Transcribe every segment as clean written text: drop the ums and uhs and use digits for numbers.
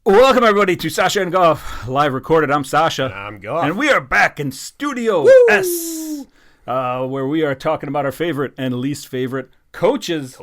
Welcome, everybody, to Sasha and Goff, live recorded. I'm Sasha. And I'm Goff. And we are back in Studio S, where we are talking about our favorite and least favorite coaches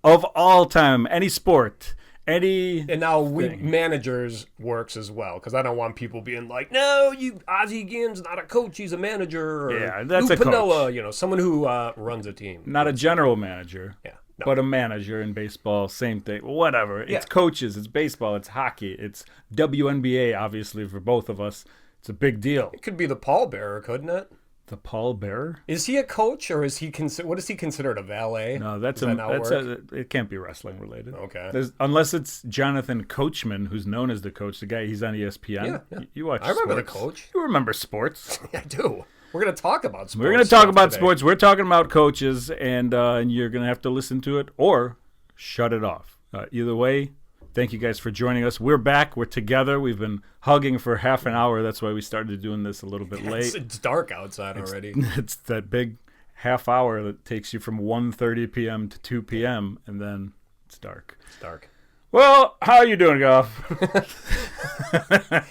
of all time. Any sport, any... And now managers works as well, because I don't want people being like, no, Ozzie Guillen's not a coach, he's a manager. Or Yeah, that's Lou a coach. Panoa, someone who runs a team. Not a general manager. Yeah. No. But a manager in baseball, same thing. Whatever. It's coaches, it's baseball, it's hockey, it's WNBA, obviously, for both of us. It's a big deal. It could be the pallbearer, couldn't it? The pallbearer? Is he a coach, or is he what is he considered, a valet? No, it can't be wrestling related. Okay. Unless it's Jonathan Coachman, who's known as the coach, the guy, he's on ESPN. Yeah. You watch I remember sports. the coach. You remember sports. I do. We're going to talk about sports. We're going to talk about today. sports. We're talking about coaches, and you're going to have to listen to it or shut it off. Either way, thank you guys for joining us. We're back. We're together. We've been hugging for half an hour. That's why we started doing this a little bit late. It's dark outside already. It's that big half hour that takes you from 1:30 p.m. to 2 p.m., and then it's dark. It's dark. Well, how are you doing, Goff?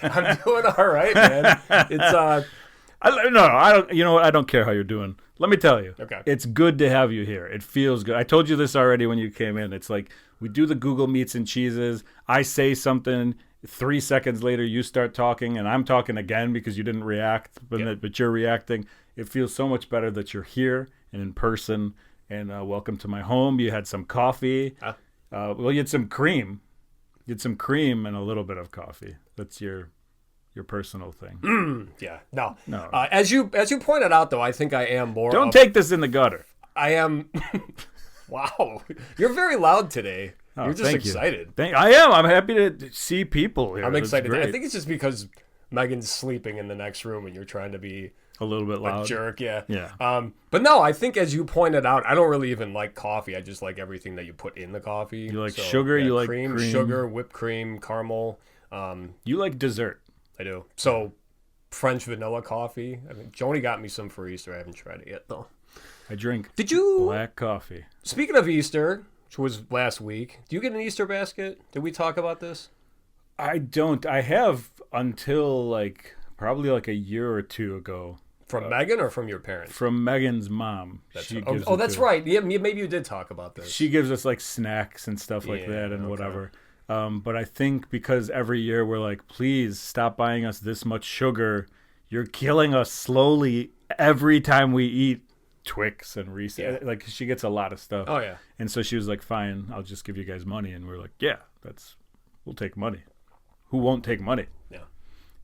I'm doing all right, man. It's I don't. You know what? I don't care how you're doing. Let me tell you. Okay. It's good to have you here. It feels good. I told you this already when you came in. It's like we do the Google Meets and Cheeses. I say something. 3 seconds later, you start talking, and I'm talking again because you didn't react, but you're reacting. It feels so much better that you're here and in person. And welcome to my home. You had some coffee. Well, you had some cream. You had some cream and a little bit of coffee. That's your personal thing. Yeah. No. As you pointed out, though, I think I am more. Don't take this in the gutter. I am. Wow. You're very loud today. You're just excited. I am. I'm happy to see people here. I'm excited. I think it's just because Meagan's sleeping in the next room and you're trying to be a little bit loud. A jerk, yeah. Yeah. But no, I think as you pointed out, I don't really even like coffee. I just like everything that you put in the coffee. You like sugar? Yeah, you like cream, sugar, whipped cream, caramel. You like dessert. I do. So, French vanilla coffee. I mean, Joni got me some for Easter. I haven't tried it yet, though. I drink black coffee. Speaking of Easter, which was last week, do you get an Easter basket? Did we talk about this? I don't. I have until probably a year or two ago. From Meagan or from your parents? From Megan's mom. That's right. Yeah, maybe you did talk about this. She gives us snacks and stuff like that and whatever. But I think because every year we're like, please stop buying us this much sugar. You're killing us slowly every time we eat Twix and Reese. Yeah. She gets a lot of stuff. Oh, yeah. And so she was like, fine, I'll just give you guys money. And we're like, yeah, we'll take money. Who won't take money? Yeah.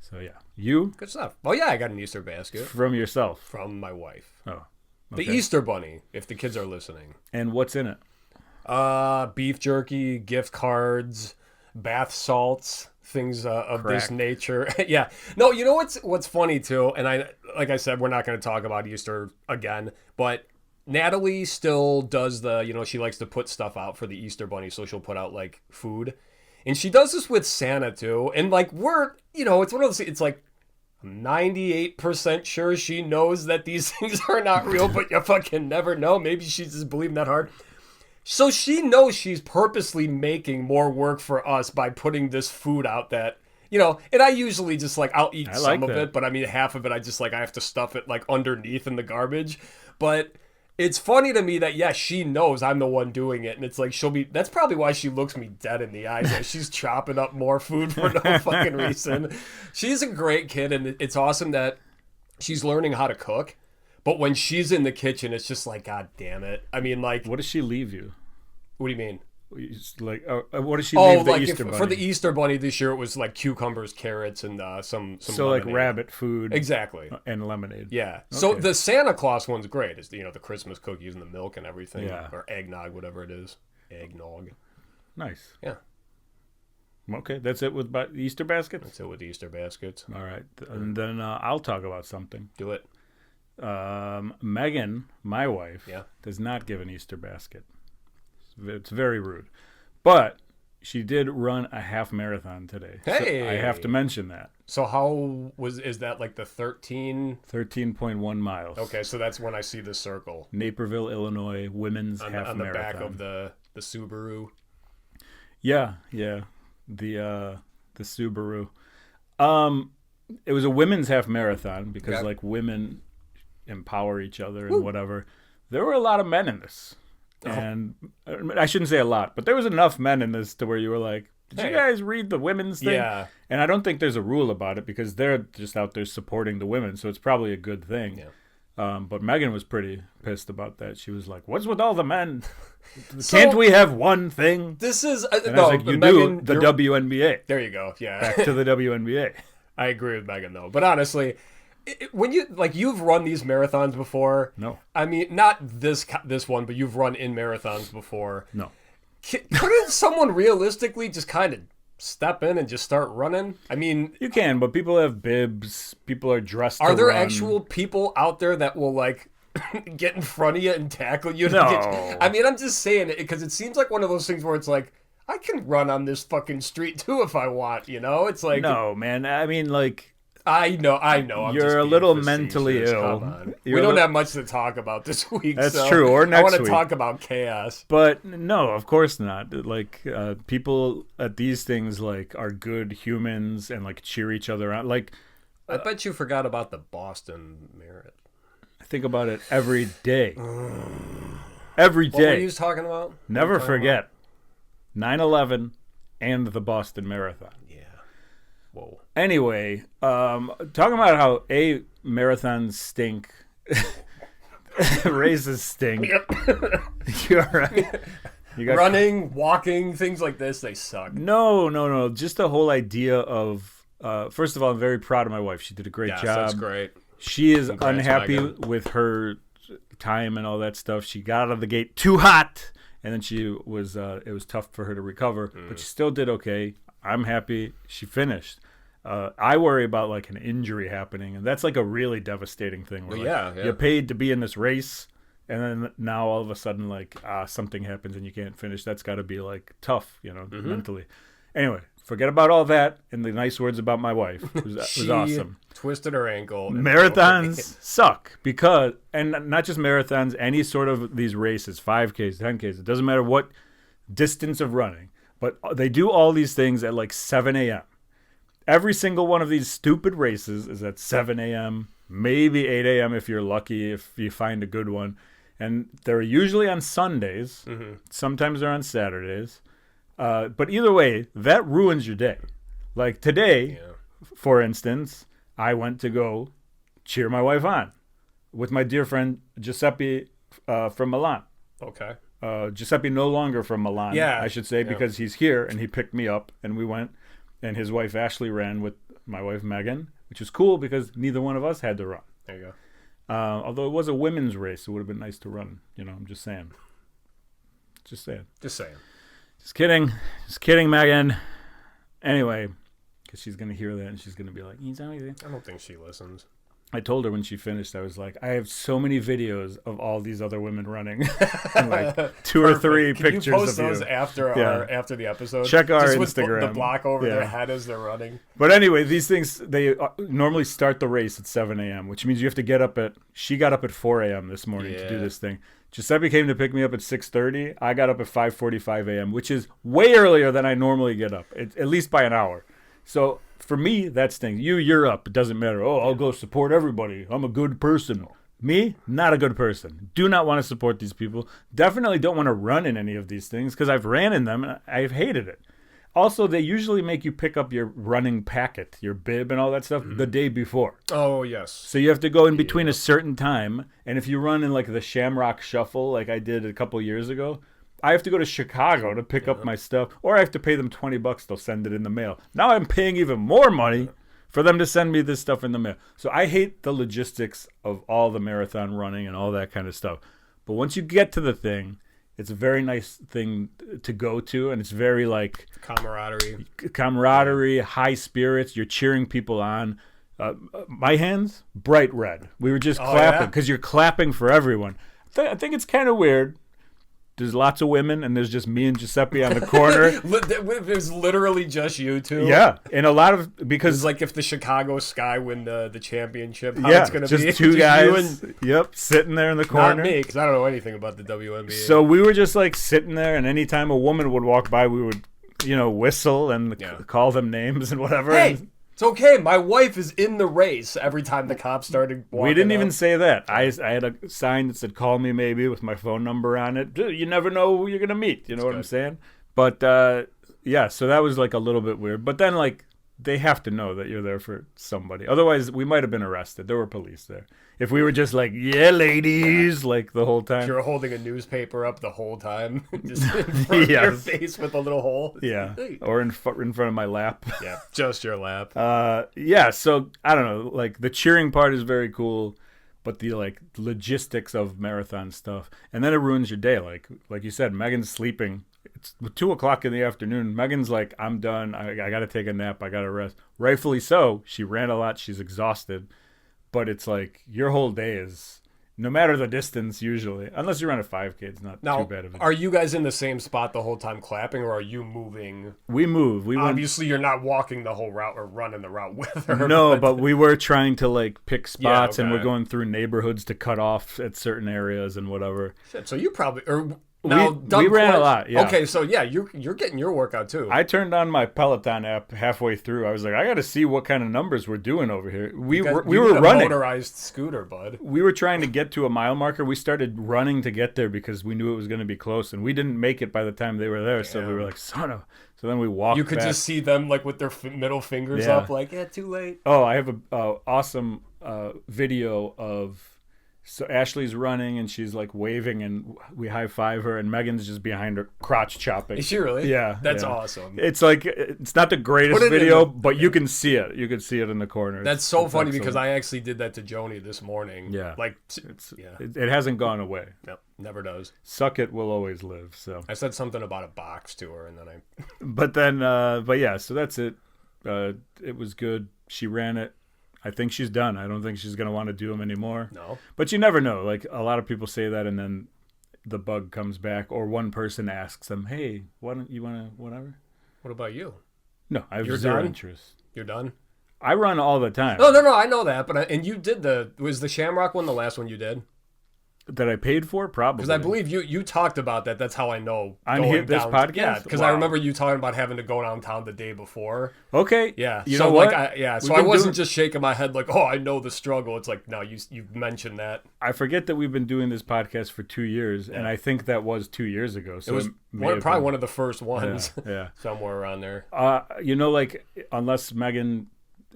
So, yeah. You? Good stuff. Oh, yeah, I got an Easter basket. From yourself? From my wife. Oh. Okay. The Easter bunny, if the kids are listening. And what's in it? Beef jerky, gift cards, bath salts, things of this nature. Yeah. No, you know what's funny too, and like I said, we're not going to talk about Easter again, but Natalie still does she likes to put stuff out for the Easter bunny, so she'll put out food. And she does this with Santa too. And we're, it's one of those, it's I'm 98% sure she knows that these things are not real, but you fucking never know. Maybe she's just believing that hard. So she knows she's purposely making more work for us by putting this food out that, and I usually just I'll eat some of it, but I mean, half of it, I just I have to stuff it underneath in the garbage. But it's funny to me that, yeah, she knows I'm the one doing it. And it's that's probably why she looks me dead in the eyes. She's chopping up more food for no fucking reason. She's a great kid. And it's awesome that she's learning how to cook. But when she's in the kitchen, it's just God damn it. I mean, what does she leave you? What do you mean? What does she leave the Easter bunny? For the Easter bunny this year, it was cucumbers, carrots, and some so lemonade. Rabbit food. Exactly. And lemonade. Yeah. Okay. So the Santa Claus one's great. It's the Christmas cookies and the milk and everything. Yeah. Or eggnog, whatever it is. Eggnog. Nice. Yeah. Okay, that's it with Easter baskets? That's it with Easter baskets. All right. And then I'll talk about something. Do it. Megan, my wife, does not give an Easter basket. It's very rude. But she did run a half marathon today. Hey! So I have to mention that. So is that the 13? 13.1 miles. Okay, so that's when I see the circle. Naperville, Illinois, women's half marathon. On the back of the Subaru. Yeah. The the Subaru. It was a women's half marathon because Okay. like women empower each other and whatever. There were a lot of men in this, and I shouldn't say a lot, but there was enough men in this to where you were like, did you guys read the women's thing? Yeah. And I don't think there's a rule about it because they're just out there supporting the women, so it's probably a good thing. Yeah. But Meagan was pretty pissed about that. She was like, "What's with all the men? So, Can't we have one thing?" This is And I was like, "You do the WNBA. There you go. Yeah. Back to the WNBA." I agree with Meagan though. But honestly, when you've run these marathons before. No. I mean, not this one, but you've run in marathons before. No. Couldn't someone realistically just kind of step in and just start running? I mean, You can, but people have bibs. People are dressed. are to there run. actual people out there that will like get in front of you and tackle you? No. I mean, I'm just saying it because it seems like one of those things where it's like, I can run on this fucking street too if I want, you know? It's like, No, man. I mean, like, I know. I'm You're just a being little facetious. mentally ill. Come on. You're We a don't li- have much to talk about this week. That's so true, or I next want to week. talk about chaos. but no, of course not. Like, people at these things like are good humans and like cheer each other on. Like, I bet you forgot about the Boston Marathon. I think about it every day. Every What were day. you talking about? Never forget 9/11 and the Boston Marathon. Yeah. Whoa. Anyway, talking about how marathons stink, races stink. You're right. You got Running, walking, things like this, they suck. no. Just the whole idea of first of all, I'm very proud of my wife. She did a great Yes, job. that's great. She is Congrats, unhappy Meagan. with her time and all that stuff. She got out of the gate too hot, and then she was. It was tough for her to recover, but she still did okay. I'm happy she finished. I worry about like an injury happening, and that's like a really devastating thing. Where, Well, yeah. You paid to be in this race, and then now all of a sudden, like something happens and you can't finish. That's got to be like tough, mentally. Anyway, forget about all that and the nice words about my wife. It was awesome. Twisted her ankle. and- Marathons suck because, and not just marathons, any sort of these races, 5Ks, 10Ks, it doesn't matter what distance of running, but they do all these things at like 7 a.m. Every single one of these stupid races is at 7 a.m., maybe 8 a.m. if you're lucky, if you find a good one. And they're usually on Sundays. Sometimes they're on Saturdays. But either way, that ruins your day. Like today, for instance, I went to go cheer my wife on with my dear friend Giuseppe from Milan. Okay. Giuseppe no longer from Milan, Yeah. I should say, because he's here and he picked me up and we went. And his wife Ashley ran with my wife Meagan, which was cool because neither one of us had to run. There you go. Although it was a women's race, it would have been nice to run. I'm just saying. Just saying. Just saying. Just kidding. Just kidding, Meagan. Anyway, because she's going to hear that and she's going to be like, he's always. I don't think she listens. I told her when she finished, I was like, I have so many videos of all these other women running. And like 2 or 3 Can pictures you post of those you. after the episode? Check our Just with Instagram. the block over Yeah. their head as they're running. But anyway, these things, they normally start the race at 7 a.m., which means you have to get up she got up at 4 a.m. this morning to do Yeah. this thing. Giuseppe came to pick me up at 6:30. I got up at 5:45 a.m., which is way earlier than I normally get up, at least by an hour. So for me, that stinks. You're up. It doesn't matter. Oh, I'll go support everybody. I'm a good person. Me, not a good person. Do not want to support these people. Definitely don't want to run in any of these things because I've ran in them and I've hated it. Also, they usually make you pick up your running packet, your bib and all that stuff the day before. Oh, yes. So you have to go in between a certain time. And if you run in like the Shamrock Shuffle like I did a couple years ago, I have to go to Chicago to pick up my stuff, or I have to pay them $20. They'll send it in the mail. Now I'm paying even more money for them to send me this stuff in the mail. So I hate the logistics of all the marathon running and all that kind of stuff. But once you get to the thing, it's a very nice thing to go to, and it's very like camaraderie, high spirits. You're cheering people on. My hands, bright red. We were just clapping because you're clapping for everyone. I think it's kind of weird. There's lots of women, and there's just me and Giuseppe on the corner. There's literally just you two. Yeah, and a lot of because It's like if the Chicago Sky win the championship, how yeah, it's gonna just be. two Just guys. you and, Yep, sitting there in the corner. not me, because I don't know anything about the WNBA. So we were just like sitting there, and anytime a woman would walk by, we would whistle and call them names and whatever. Hey, it's okay. My wife is in the race every time the cops started walking We didn't up. even say that. I had a sign that said, call me maybe, with my phone number on it. You never know who you're going to meet. You know what I'm saying? But, so that was like a little bit weird. But then, like, they have to know that you're there for somebody. Otherwise, we might have been arrested. There were police there. If we were just like, yeah, ladies, like the whole time. You're holding a newspaper up the whole time, just in front of your face with a little hole. Yeah, or in front of my lap. Yeah, just your lap. So I don't know. Like the cheering part is very cool, but the like logistics of marathon stuff, and then it ruins your day. Like you said, Megan's sleeping. It's 2:00 in the afternoon. Megan's like, I'm done. I got to take a nap. I got to rest. Rightfully so. She ran a lot. She's exhausted. But it's like your whole day is, no matter the distance, usually, unless you run a 5K, it's not too bad of a. Are you guys in the same spot the whole time clapping, or are you moving? We move. Obviously, you're not walking the whole route or running the route with her. No, but we were trying to like pick spots, and we're going through neighborhoods to cut off at certain areas and whatever. Shit, so you probably we ran a lot. Yeah. Okay, so yeah, you're getting your workout too. I turned on my Peloton app halfway through. I was like, I got to see what kind of numbers we're doing over here. We were running. Motorized scooter, bud. We were trying to get to a mile marker. We started running to get there because we knew it was going to be close, and we didn't make it by the time they were there. Damn. So we were like, son of. So then we walked. You could back. Just see them like with their middle fingers up, like, too late. Oh, I have a awesome video of. So Ashley's running and she's like waving and we high five her and Megan's just behind her crotch chopping. Is she really? Yeah. That's awesome. It's like, it's not the greatest video, but you can see it. You can see it in the corner. That's so funny because I actually did that to Joni this morning. Yeah. Like, it hasn't gone away. No, never does. Suck it will always live. So I said something about a box to her and then but yeah, so that's it. It was good. She ran it. I think she's done. I don't think she's going to want to do them anymore. No. But you never know. Like, a lot of people say that, and then the bug comes back, or one person asks them, hey, why don't you want to, whatever? What about you? No, I have zero interest. You're done? I run all the time. No, I know that. But and you did was the Shamrock one the last one you did? That I paid for? Probably. Because I believe you talked about that. That's how I know. On this podcast? Yeah, because I remember you talking about having to go downtown the day before. Okay. Yeah. You know what? So I wasn't just shaking my head like, oh, I know the struggle. It's like, no, you mentioned that. I forget that we've been doing this podcast for 2 years, and I think that was 2 years ago. So it was probably one of the first ones. Yeah. Somewhere around there. Like, unless Megan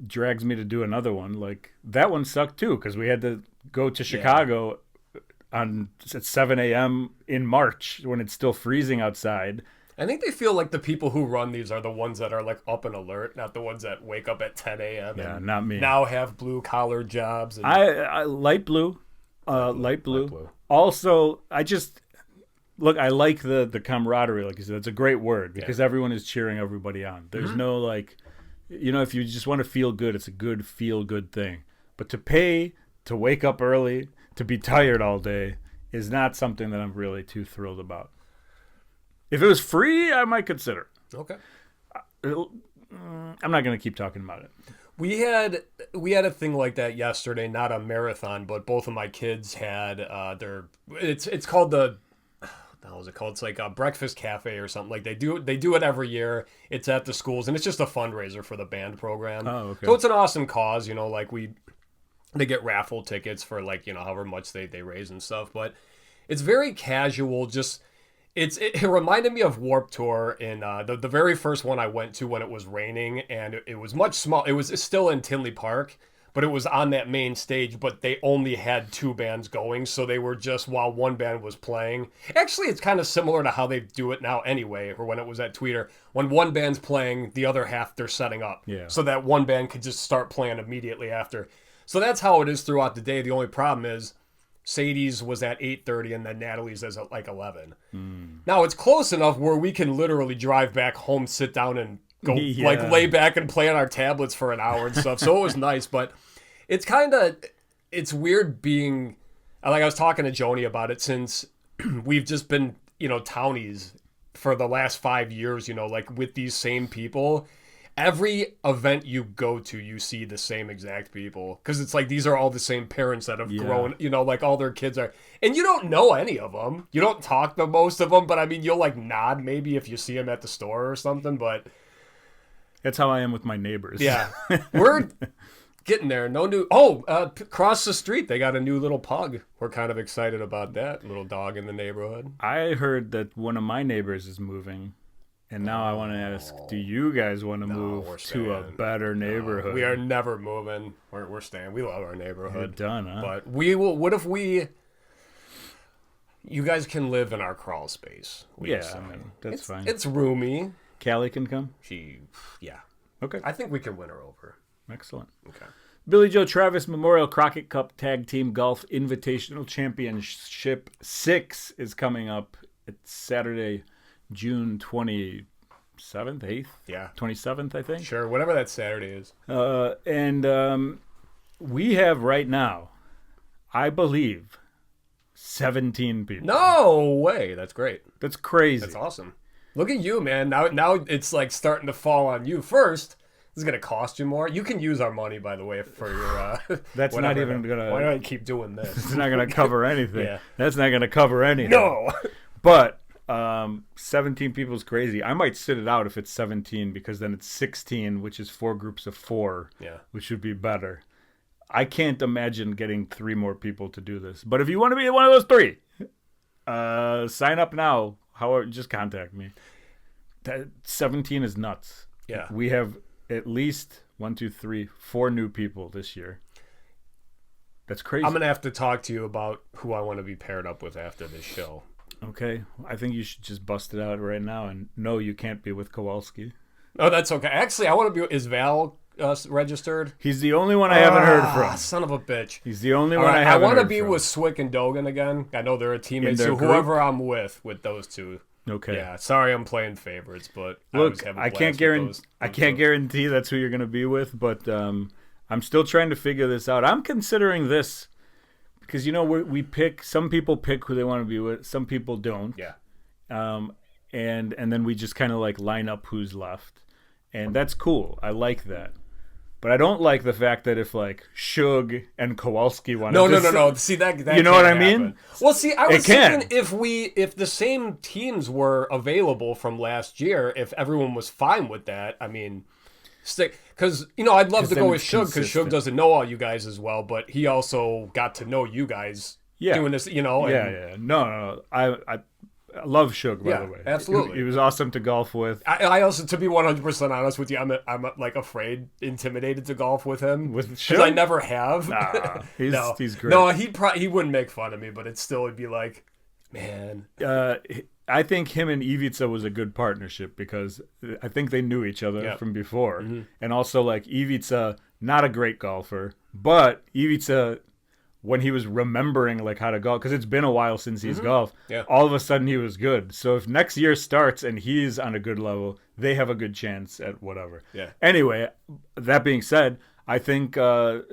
drags me to do another one, like, that one sucked too, because we had to go to Chicago at 7 a.m. in March when it's still freezing outside. I think they feel like the people who run these are the ones that are like up and alert, not the ones that wake up at 10 a.m. Yeah, not me. Now have blue collar jobs. And... I light blue. Light blue. Also, I like the camaraderie, like you said. It's a great word because everyone is cheering everybody on. There's no like, if you just want to feel good, it's a good feel good thing. But to pay to wake up early, to be tired all day is not something that I'm really too thrilled about. If it was free, I might consider. Okay. I'm not going to keep talking about it. We had a thing like that yesterday, not a marathon, but both of my kids had it's called what was it called? It's like a breakfast cafe or something. Like they do it every year. It's at the schools and it's just a fundraiser for the band program. Oh, okay. So it's an awesome cause, like they get raffle tickets for like, however much they raise and stuff, but it's very casual. Just it reminded me of Warped Tour in the very first one I went to when it was raining and it was much small. It was still in Tinley Park, but it was on that main stage, but they only had two bands going. So they were just while one band was playing. Actually, it's kind of similar to how they do it now anyway, or when it was at Tweeter. When one band's playing, the other half they're setting up. Yeah. So that one band could just start playing immediately after. So that's how it is throughout the day. The only problem is Sadie's was at 8:30 and then Natalie's is at like 11. Now it's close enough where we can literally drive back home, sit down and go like lay back and play on our tablets for an hour and stuff. So it was nice, but it's weird being, like I was talking to Joni about it since we've just been, townies for the last 5 years, like with these same people. every event you go to, you see the same exact people. Because it's like these are all the same parents that have grown, like all their kids are. And you don't know any of them. You don't talk to most of them, but I mean, you'll like nod maybe if you see them at the store or something, but... That's how I am with my neighbors. Yeah. We're getting there. No new... across the street, they got a new little pug. We're kind of excited about that little dog in the neighborhood. I heard that one of my neighbors is moving. And now I want to ask, do you guys want to move to a better neighborhood? We are never moving. We're staying. We love our neighborhood. You're done, huh? But we will... What if we... You guys can live in our crawl space. That's fine. It's roomy. Callie can come? Yeah. Okay. I think we can win her over. Excellent. Okay. Billy Joe Travis Memorial Crockett Cup Tag Team Golf Invitational Championship 6 is coming up. It's Saturday, June 27th, 8th? Yeah. 27th, I think. Sure, whatever that Saturday is. And we have right now, I believe, 17 people. No way. That's great. That's crazy. That's awesome. Look at you, man. Now it's like starting to fall on you first. This is going to cost you more. You can use our money, by the way, for your... That's not even going to... Why do I keep doing this? It's not going to cover anything. Yeah. That's not going to cover anything. No. But 17 people is crazy. I might sit it out if it's 17 because then it's 16, which is 4 groups of 4, which would be better. I can't imagine getting 3 more people to do this. But if you want to be one of those 3, sign up now. Just contact me. 17 is nuts. Yeah. We have at least 4 new people this year. That's crazy. I'm going to have to talk to you about who I want to be paired up with after this show. Okay. I think you should just bust it out right now. And no, you can't be with Kowalski. Oh, that's okay. Actually, I want to be... Is Val registered? He's the only one I haven't heard from. Son of a bitch. He's the only one I haven't heard from. I want to be with Swick and Dogan again. I know they're a teammate. So whoever I'm with those two. Okay. Yeah. Sorry, I'm playing favorites, but look, I can't guarantee that's who you're going to be with, but I'm still trying to figure this out. I'm considering this because we pick. Some people pick who they want to be with. Some people don't. Yeah. And then we just kind of like line up who's left, and that's cool. I like that. But I don't like the fact that if like Shug and Kowalski want to... No. See, that you know what I mean? Happen. Well, see, I was thinking if the same teams were available from last year, if everyone was fine with that, I mean, because I'd love to go with Shug because Shug doesn't know all you guys as well, but he also got to know you guys doing this, Yeah. No. I love Shug, by the way. Absolutely. He was awesome to golf with. I also, to be 100% honest with you, I'm like afraid, intimidated to golf with him. With Shug? Because I never have. Nah, he's great. No, he wouldn't make fun of me, but it'd be like, man. I think him and Ivica was a good partnership because I think they knew each other from before. Mm-hmm. And also, like, Ivica, not a great golfer, but Ivica... when he was remembering like how to golf, because it's been a while since he's golfed, all of a sudden he was good. So if next year starts and he's on a good level, they have a good chance at whatever. Yeah. Anyway, that being said, I think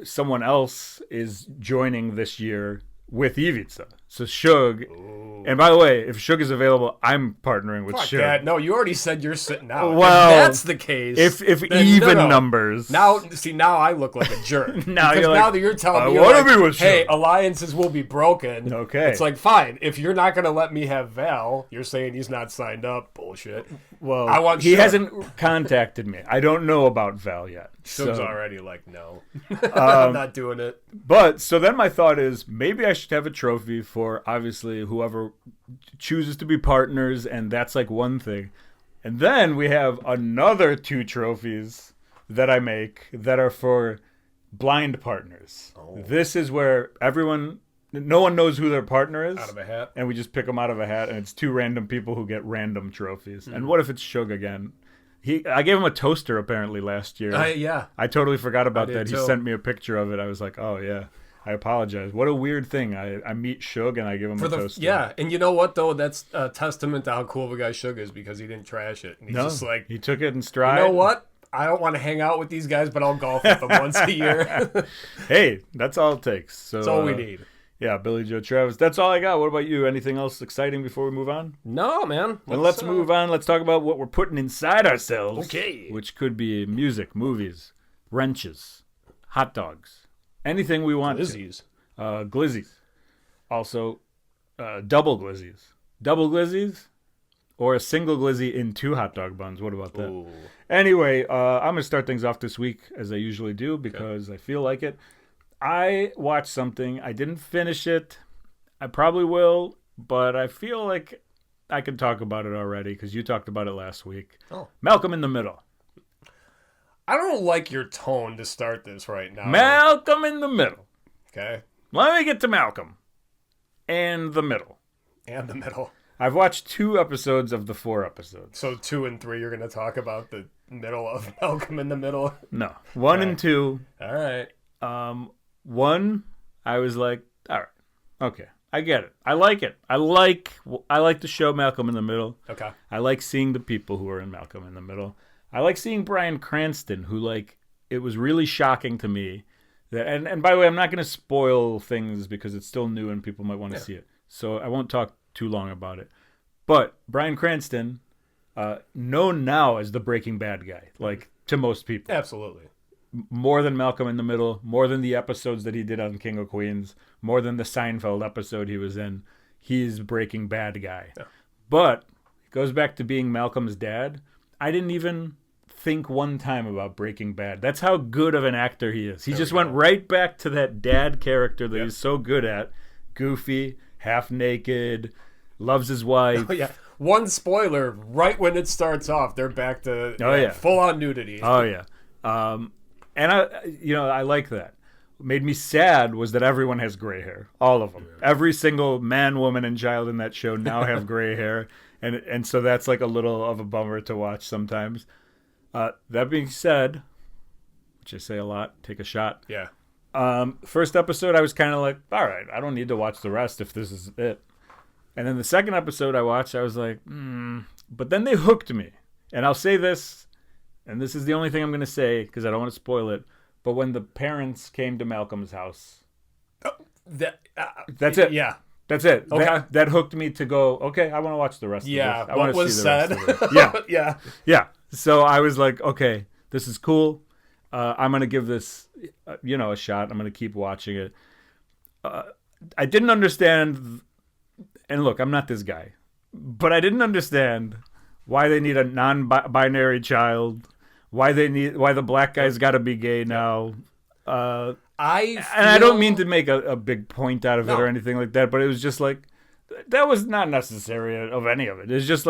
someone else is joining this year with Ivica. So Shug. Ooh. And by the way, if Shug is available, I'm partnering with Shug. That. No, you already said you're sitting out. Well, if that's the case. If even numbers. Now I look like a jerk. now that you're telling me, hey, alliances will be broken. Okay. It's like, fine. If you're not going to let me have Val, you're saying he's not signed up. Bullshit. Well, he hasn't contacted me. I don't know about Val yet. Shug's already like, no. I'm not doing it. But, so then my thought is, maybe I should have a trophy for, obviously, whoever chooses to be partners, and that's like one thing. And then we have another 2 trophies that I make that are for blind partners. Oh. This is where no one knows who their partner is. Out of a hat. And we just pick them out of a hat, and it's 2 random people who get random trophies. And what if it's Shug again? I gave him a toaster apparently last year. Yeah. I totally forgot about that. Too. He sent me a picture of it. I was like, oh, yeah. I apologize. What a weird thing. I meet Shug and I give him a toaster. Yeah, and you know what, though? That's a testament to how cool of a guy Shug is because he didn't trash it. And he's just like... he took it in stride. You know what? I don't want to hang out with these guys, but I'll golf with them once a year. Hey, that's all it takes. So, that's all we need. Yeah, Billy Joe Travis. That's all I got. What about you? Anything else exciting before we move on? No, man. Then let's move on. Let's talk about what we're putting inside ourselves. Okay. Which could be music, movies, wrenches, hot dogs, anything we want. Glizzies. Glizzies. Also, double glizzies. Double glizzies or a single glizzy in 2 hot dog buns. What about that? Ooh. Anyway, I'm going to start things off this week as I usually do because I feel like it. I watched something. I didn't finish it. I probably will, but I feel like I can talk about it already because you talked about it last week. Oh. Malcolm in the Middle. I don't like your tone to start this right now. Malcolm in the Middle. Okay. Let me get to Malcolm and the Middle. And the middle. I've watched 2 episodes of the 4 episodes. So 2 and 3, you're going to talk about the middle of Malcolm in the Middle? No. 1 and 2. All right. 1, I was like, all right, okay, I get it. I like it. I like the show Malcolm in the Middle. Okay. I like seeing the people who are in Malcolm in the Middle. I like seeing Bryan Cranston, who it was really shocking to me that, and by the way, I'm not going to spoil things because it's still new and people might want to see it. So I won't talk too long about it. But Bryan Cranston, known now as the Breaking Bad guy, to most people. Absolutely. More than Malcolm in the Middle, more than the episodes that he did on King of Queens, more than the Seinfeld episode he was in. He's Breaking Bad guy. Yeah. But it goes back to being Malcolm's dad. I didn't even think one time about Breaking Bad. That's how good of an actor he is. He just went right back to that dad character that he's so good at. Goofy, half naked, loves his wife. Oh, yeah. One spoiler, right when it starts off, they're back to full-on nudity. Oh, yeah. And I like that. What made me sad was that everyone has gray hair. All of them. Yeah. Every single man, woman, and child in that show now have gray hair. And so that's a little of a bummer to watch sometimes. That being said, which I say a lot, take a shot. Yeah. First episode, I was kind of like, all right, I don't need to watch the rest if this is it. And then the second episode I watched, I was like, But then they hooked me. And I'll say this, and this is the only thing I'm going to say because I don't want to spoil it. But when the parents came to Malcolm's house, that's it. Yeah. That's it. Okay. That hooked me to go, okay, I want to watch the rest of this. I what was said. Yeah. So I was like, okay, this is cool. I'm going to give this, a shot. I'm going to keep watching it. I didn't understand, and look, I'm not this guy, but I didn't understand why they need a non-binary child, why the black guy's got to be gay now. I don't mean to make a big point out of it or anything like that, but it was just that was not necessary of any of it. It's just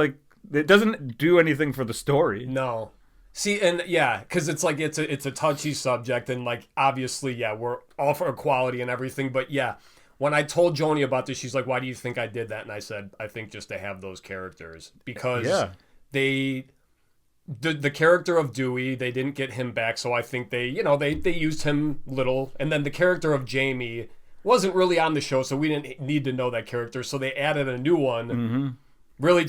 it doesn't do anything for the story. No. See, and because it's it's a touchy subject, and obviously, we're all for equality and everything, but when I told Joni about this, she's like, "Why do you think I did that?" And I said, "I think just to have those characters because the character of Dewey, they didn't get him back, so I think they used him little, and then the character of Jamie wasn't really on the show, so we didn't need to know that character, so they added a new one." Mm-hmm. Really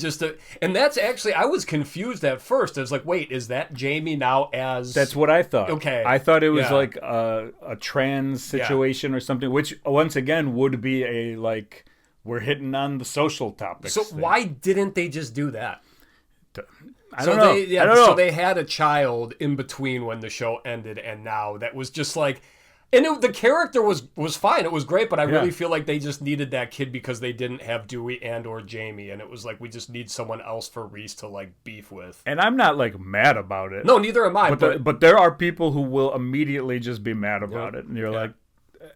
and that's actually, I was confused at first. I was like, wait, is that Jamie now as... That's what I thought. Okay. I thought it was a trans situation or something, which once again would be we're hitting on the social topics. So why didn't they just do that? I don't know. I don't know. So they had a child in between when the show ended and now that was just and the character was fine. It was great, but I really feel like they just needed that kid because they didn't have Dewey and or Jamie, and it was we just need someone else for Reese to beef with. And I'm not mad about it. No, neither am I. But there are people who will immediately just be mad about it, and you're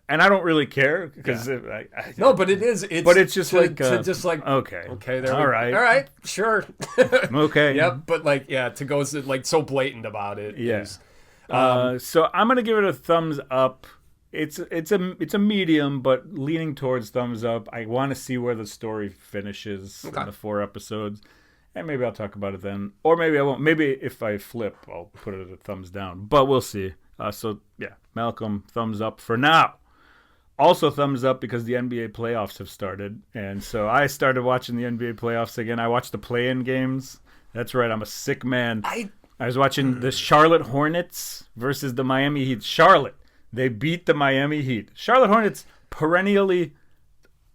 and I don't really care because no, but it is. But it's just okay, there. All right, sure, okay, yep. But to go so blatant about it. Yes. So I'm gonna give it a thumbs up. It's a medium, but leaning towards thumbs up. I want to see where the story finishes in the 4 episodes, and maybe I'll talk about it then, or maybe I won't. Maybe if I flip, I'll put it at a thumbs down. But we'll see. Malcolm, thumbs up for now. Also thumbs up because the NBA playoffs have started, and so I started watching the NBA playoffs again. I watched the play-in games. That's right. I'm a sick man. I was watching the Charlotte Hornets versus the Miami Heat. Charlotte, they beat the Miami Heat. Charlotte Hornets, perennially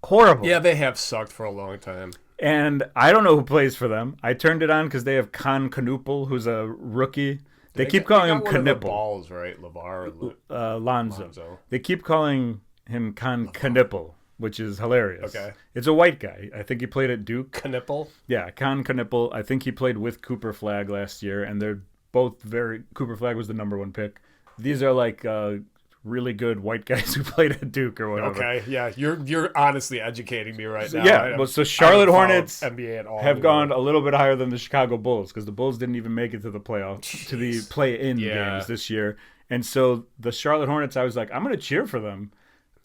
Horrible. Yeah, they have sucked for a long time. And I don't know who plays for them. I turned it on because they have Con Canupel, who's a rookie. They keep calling him Knipple. Balls, right? LeVar or Lonzo. They keep calling him Con Knipple, which is hilarious. Okay. It's a white guy. I think he played at Duke. Knipple? Yeah, Con Knipple. I think he played with Cooper Flagg last year, and they're both Cooper Flagg was the number 1 pick. These are like really good white guys who played at Duke or whatever. Okay, yeah, you're honestly educating me right now. Yeah, so Charlotte Hornets NBA at all, have gone a little bit higher than the Chicago Bulls because the Bulls didn't even make it to the playoffs, to the play-in games this year. And so the Charlotte Hornets, I was like, I'm going to cheer for them.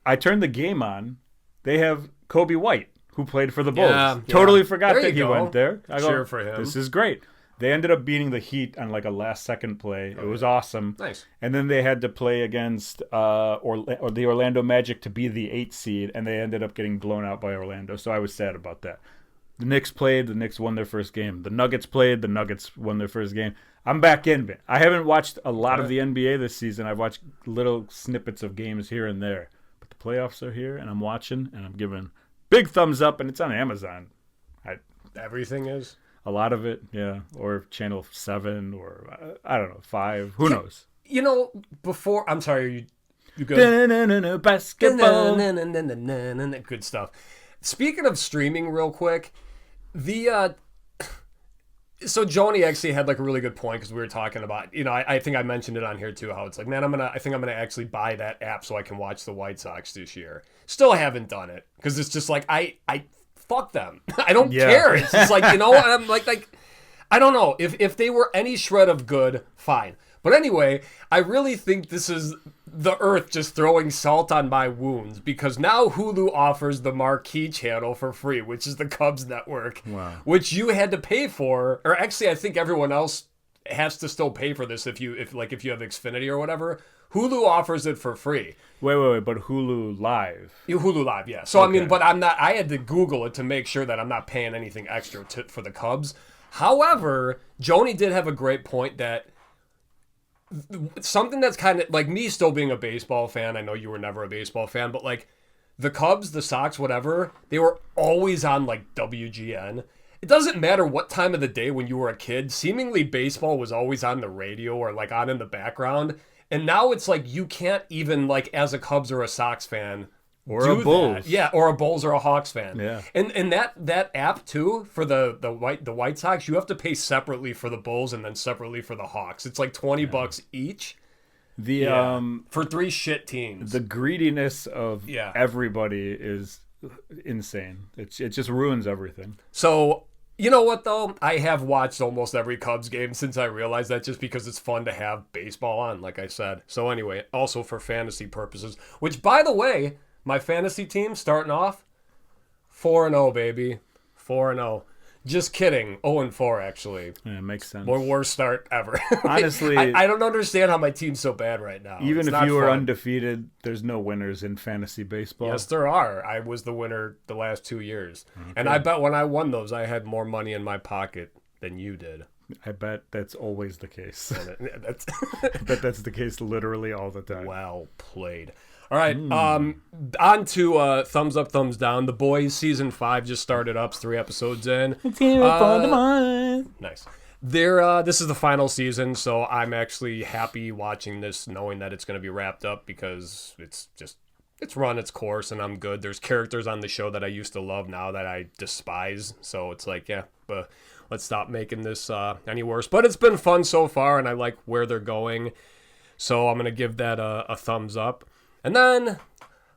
I turned the game on. They have Kobe White, who played for the Bulls. Totally forgot that he went there. I cheer for him. This is great. They ended up beating the Heat on like a last-second play. It was awesome. Nice. And then they had to play against the Orlando Magic to be the 8th seed, and they ended up getting blown out by Orlando. So I was sad about that. The Knicks played. The Knicks won their first game. The Nuggets played. The Nuggets won their first game. I'm back in. I haven't watched a lot of the NBA this season. I've watched little snippets of games here and there. But the playoffs are here, and I'm watching, and I'm giving big thumbs up, and it's on Amazon. Everything is? A lot of it, yeah. Or Channel 7, or I don't know, 5. Who knows? You know, before... I'm sorry, you good? Basketball. Good stuff. Speaking of streaming real quick, so Joni actually had like a really good point because we were talking about, I think I mentioned it on here too, how it's like, man, I think I'm gonna actually buy that app so I can watch the White Sox this year. Still haven't done it because it's just like I fuck them. I don't care. It's just like, I'm like I don't know if they were any shred of good, fine. But anyway, I really think this is the earth just throwing salt on my wounds because now Hulu offers the marquee channel for free, which is the Cubs network, which you had to pay for, or actually I think everyone else has to still pay for this if you have Xfinity or whatever. Hulu offers it for free. Wait, but Hulu Live. Hulu Live, yeah. So okay. But I'm not. I had to Google it to make sure that I'm not paying anything extra for the Cubs. However, Joni did have a great point that something that's kind of like me still being a baseball fan. I know you were never a baseball fan, but like the Cubs, the Sox, whatever, they were always on like WGN. It doesn't matter what time of the day when you were a kid. Seemingly baseball was always on the radio or like on in the background. And now it's like you can't even like as a Cubs or a Sox fan or a Bulls. That. Yeah, or a Bulls or a Hawks fan. Yeah. And that app too for the White Sox, you have to pay separately for the Bulls and then separately for the Hawks. It's like $20 each. For 3 shit teams. The greediness of everybody is insane. It just ruins everything. So, you know what, though? I have watched almost every Cubs game since I realized that just because it's fun to have baseball on, like I said. So anyway, also for fantasy purposes, which, by the way, my fantasy team starting off 4-0, baby. 4-0. Just kidding. 0-4, actually. Yeah, it makes sense. My worst start ever. Honestly, I don't understand how my team's so bad right now. Even if you were undefeated, there's no winners in fantasy baseball. Yes, there are. I was the winner the last 2 years. Okay. And I bet when I won those, I had more money in my pocket than you did. I bet that's always the case. I bet that's the case literally all the time. Well played. All right, on to thumbs up, thumbs down. The Boys season 5 just started up. It's 3 episodes in. It's here for the month. Nice. This is the final season, so I'm actually happy watching this, knowing that it's going to be wrapped up because it's run its course and I'm good. There's characters on the show that I used to love now that I despise. So it's like, but let's stop making this any worse. But it's been fun so far, and I like where they're going. So I'm going to give that a thumbs up. And then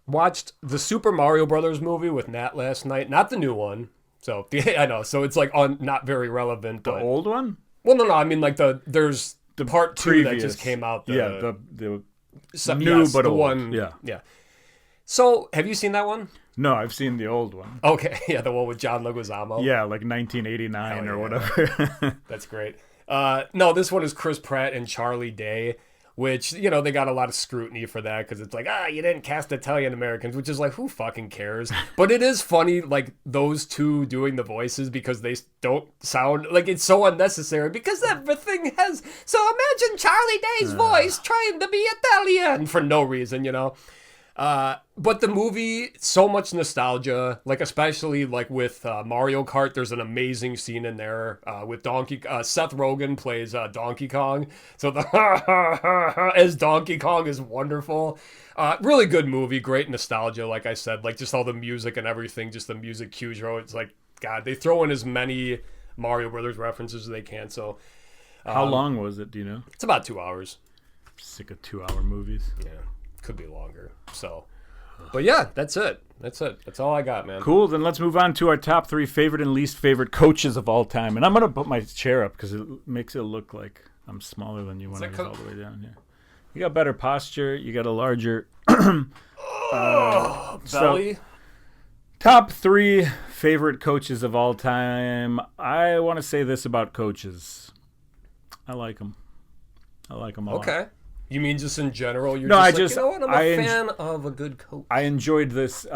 watched the Super Mario Brothers movie with Nat last night. Not the new one. So, I know. So it's like not very relevant. The old one? Well, no. I mean, like there's the part 2 that just came out. The new, but the old. One. Yeah. So, have you seen that one? No, I've seen the old one. Okay. Yeah, the one with John Leguizamo. Yeah, like 1989 or whatever. That's great. No, this one is Chris Pratt and Charlie Day. Which, they got a lot of scrutiny for that because it's like, you didn't cast Italian Americans, which is like, who fucking cares? But it is funny, like, those two doing the voices because they don't sound like it's so unnecessary because everything has. So imagine Charlie Day's voice trying to be Italian for no reason, But the movie, so much nostalgia, like especially like with Mario Kart. There's an amazing scene in there with Donkey. Seth Rogen plays Donkey Kong, so the as Donkey Kong is wonderful. Really good movie, great nostalgia. Like I said, like just all the music and everything, just the music cues. It's like God, they throw in as many Mario Brothers references as they can. So, How long was it? Do you know? it's about 2 hours. Sick of 2-hour movies. Yeah, could be longer. So. But yeah, that's it. That's all I got, man. Cool. Then let's move on to our top 3 favorite and least favorite coaches of all time. And I'm gonna put my chair up because it makes it look like I'm smaller than you when I was all the way down here. You got better posture. You got a larger belly. Top 3 favorite coaches of all time. I want to say this about coaches. I like them. I like them a lot. Okay. You mean just in general? You're No, just you know what? I'm a fan of a good coach. I enjoyed this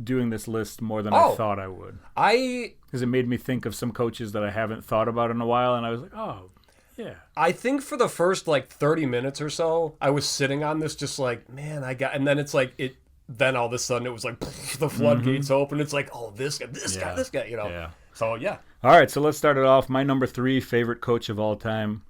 doing this list more than I thought I would. Because it made me think of some coaches that I haven't thought about in a while, and I was like, oh, yeah. I think for the first like 30 minutes or so, I was sitting on this just like, man, and then it's like it. Then all of a sudden it was like the floodgates open. It's like, oh, this guy, you know. Yeah. So yeah. All right, so let's start it off. My number 3 favorite coach of all time.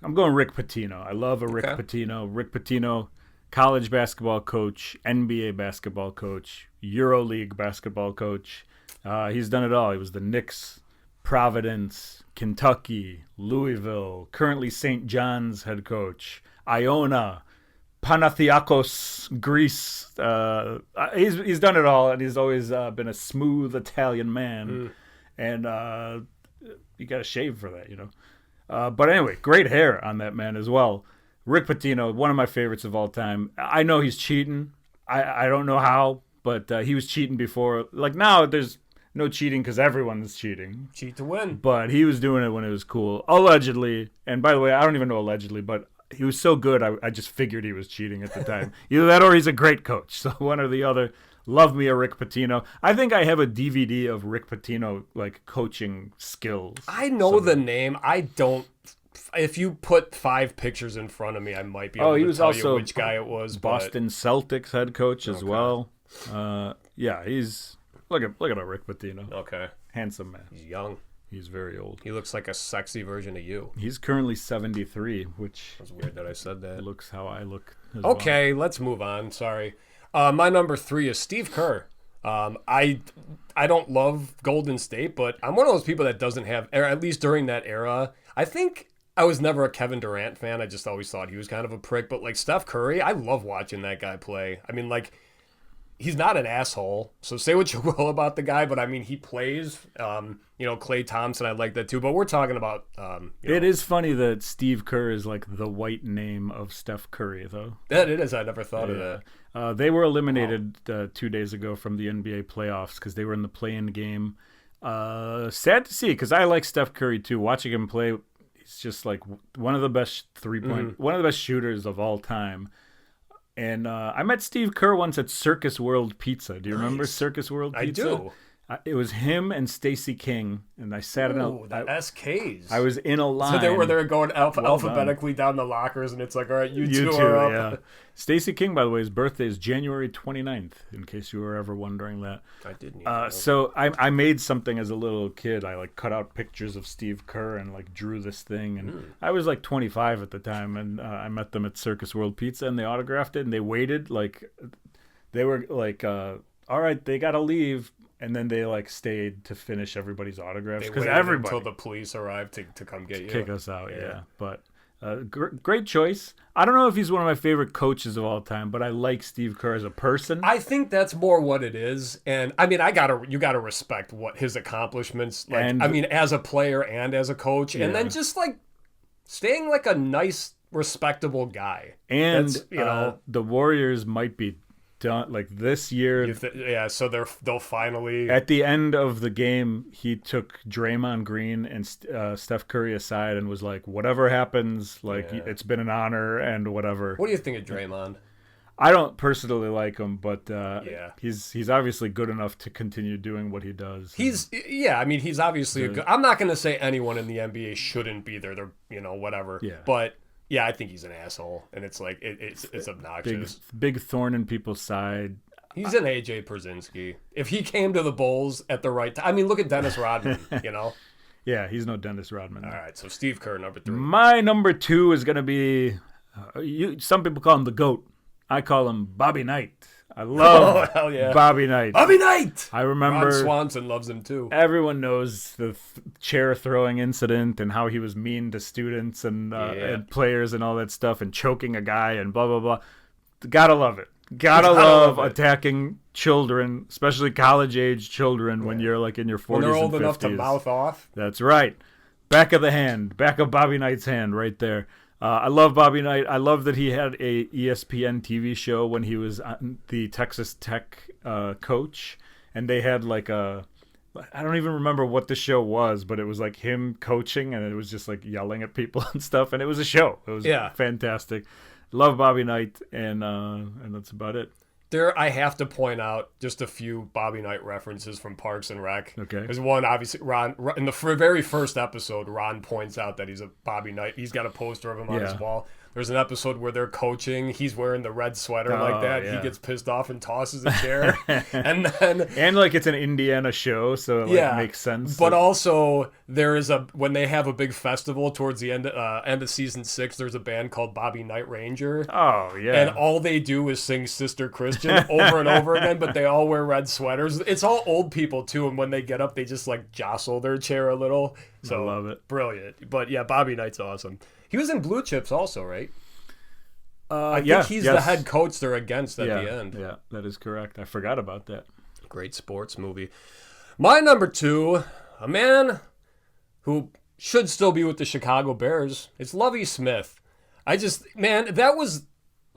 I'm going Rick Pitino. I love a Rick Pitino. Rick Pitino, college basketball coach, NBA basketball coach, EuroLeague basketball coach. He's done it all. He was the Knicks, Providence, Kentucky, Louisville, currently St. John's head coach, Iona, Panathinaikos, Greece. He's done it all, and he's always been a smooth Italian man. And you got to shave for that, you know. But anyway, great hair on that man as well. Rick Pitino, one of my favorites of all time. I know he's cheating. I don't know how, but he was cheating before. Like now, there's no cheating because everyone is cheating. Cheat to win. But he was doing it when it was cool. Allegedly. And by the way, I don't even know allegedly, but he was so good, I just figured he was cheating at the time. Either that or he's a great coach. So one or the other. Love me a Rick Pitino. I think I have a DVD of Rick Pitino, like, coaching skills. I know the name. I don't. If you put 5 pictures in front of me, I might be able to tell you which guy it was. Boston Celtics head coach as well. Yeah, he's... Look at a Rick Pitino. Okay. Handsome man. He's young. He's very old. He looks like a sexy version of you. He's currently 73, which... It's weird that I said that. Looks how I look as okay, let's move on. Sorry. My number 3 is Steve Kerr. I don't love Golden State, but I'm one of those people that doesn't have, or at least during that era, I think I was never a Kevin Durant fan. I just always thought he was kind of a prick. But like Steph Curry, I love watching that guy play. I mean, like, he's not an asshole. So say what you will about the guy, but I mean, he plays. Klay Thompson, I like that too. But we're talking about. It is funny that Steve Kerr is like the white name of Steph Curry, though. That it is. I never thought of that. They were eliminated 2 days ago from the NBA playoffs because they were in the play-in game. Sad to see because I like Steph Curry too. Watching him play, he's just like one of the best one of the best shooters of all time. And I met Steve Kerr once at Circus World Pizza. Do you remember Circus World Pizza? I do. It was him and Stacey King, and I sat in the SKs. I was in a line. So they were going alphabetically down the lockers, and it's like, all right, you two are up. Yeah. Stacey King, by the way, his birthday is January 29th, in case you were ever wondering that. I didn't know. So I made something as a little kid. I like cut out pictures of Steve Kerr and like drew this thing. And I was like 25 at the time, and I met them at Circus World Pizza, and they autographed it, and they waited. Like, they were like, all right, they got to leave. And then they like stayed to finish everybody's autographs because everybody until the police arrived to come get you, kick us out. Yeah. But great choice. I don't know if he's one of my favorite coaches of all time, but I like Steve Kerr as a person. I think that's more what it is, and I mean, you gotta respect what his accomplishments. Like, I mean, as a player and as a coach, and then just like staying like a nice, respectable guy. And the Warriors might be done like this year. So they'll finally at the end of the game he took Draymond Green and Steph Curry aside and was like, whatever happens, like it's been an honor and whatever. What do you think of Draymond? I don't personally like him, but he's obviously good enough to continue doing what he does. He's obviously a good. I'm not going to say anyone in the NBA shouldn't be there. They're whatever. Yeah. But Yeah, I think he's an asshole, and it's like it's obnoxious. Big thorn in people's side. He's an AJ Pierzynski. If he came to the Bulls at the right time, I mean, look at Dennis Rodman. Yeah, he's no Dennis Rodman. All right, so Steve Kerr, number 3. My number 2 is gonna be. Some people call him the GOAT. I call him Bobby Knight. I love hell yeah. Bobby Knight. Bobby Knight! I remember. Ron Swanson loves him too. Everyone knows the chair throwing incident and how he was mean to students and players and all that stuff and choking a guy and blah, blah, blah. Gotta love it. Gotta love attacking children, especially college-age children when you're like in your 40s and 50s. When they're old enough to mouth off. That's right. Back of Bobby Knight's hand right there. I love Bobby Knight. I love that he had a ESPN TV show when he was the Texas Tech coach, and they had like I don't even remember what the show was, but it was like him coaching, and it was just like yelling at people and stuff, and it was a show. It was fantastic. Love Bobby Knight, and that's about it. I have to point out just a few Bobby Knight references from Parks and Rec. Okay. There's one, obviously, Ron, in the very first episode, Ron points out that he's a Bobby Knight. He's got a poster of him on his wall. There's an episode where they're coaching. He's wearing the red sweater like that. Yeah. He gets pissed off and tosses a chair. and like it's an Indiana show, so it makes sense. But also there is when they have a big festival towards the end of season 6, there's a band called Bobby Knight Ranger. Oh yeah. And all they do is sing Sister Christian over and over again, but they all wear red sweaters. It's all old people too, and when they get up they just like jostle their chair a little. So I love it. Brilliant. But yeah, Bobby Knight's awesome. He was in Blue Chips also, right? I think he's the head coach they're against at the end. Yeah, that is correct. I forgot about that. Great sports movie. My number 2, a man who should still be with the Chicago Bears. It's Lovie Smith. That was,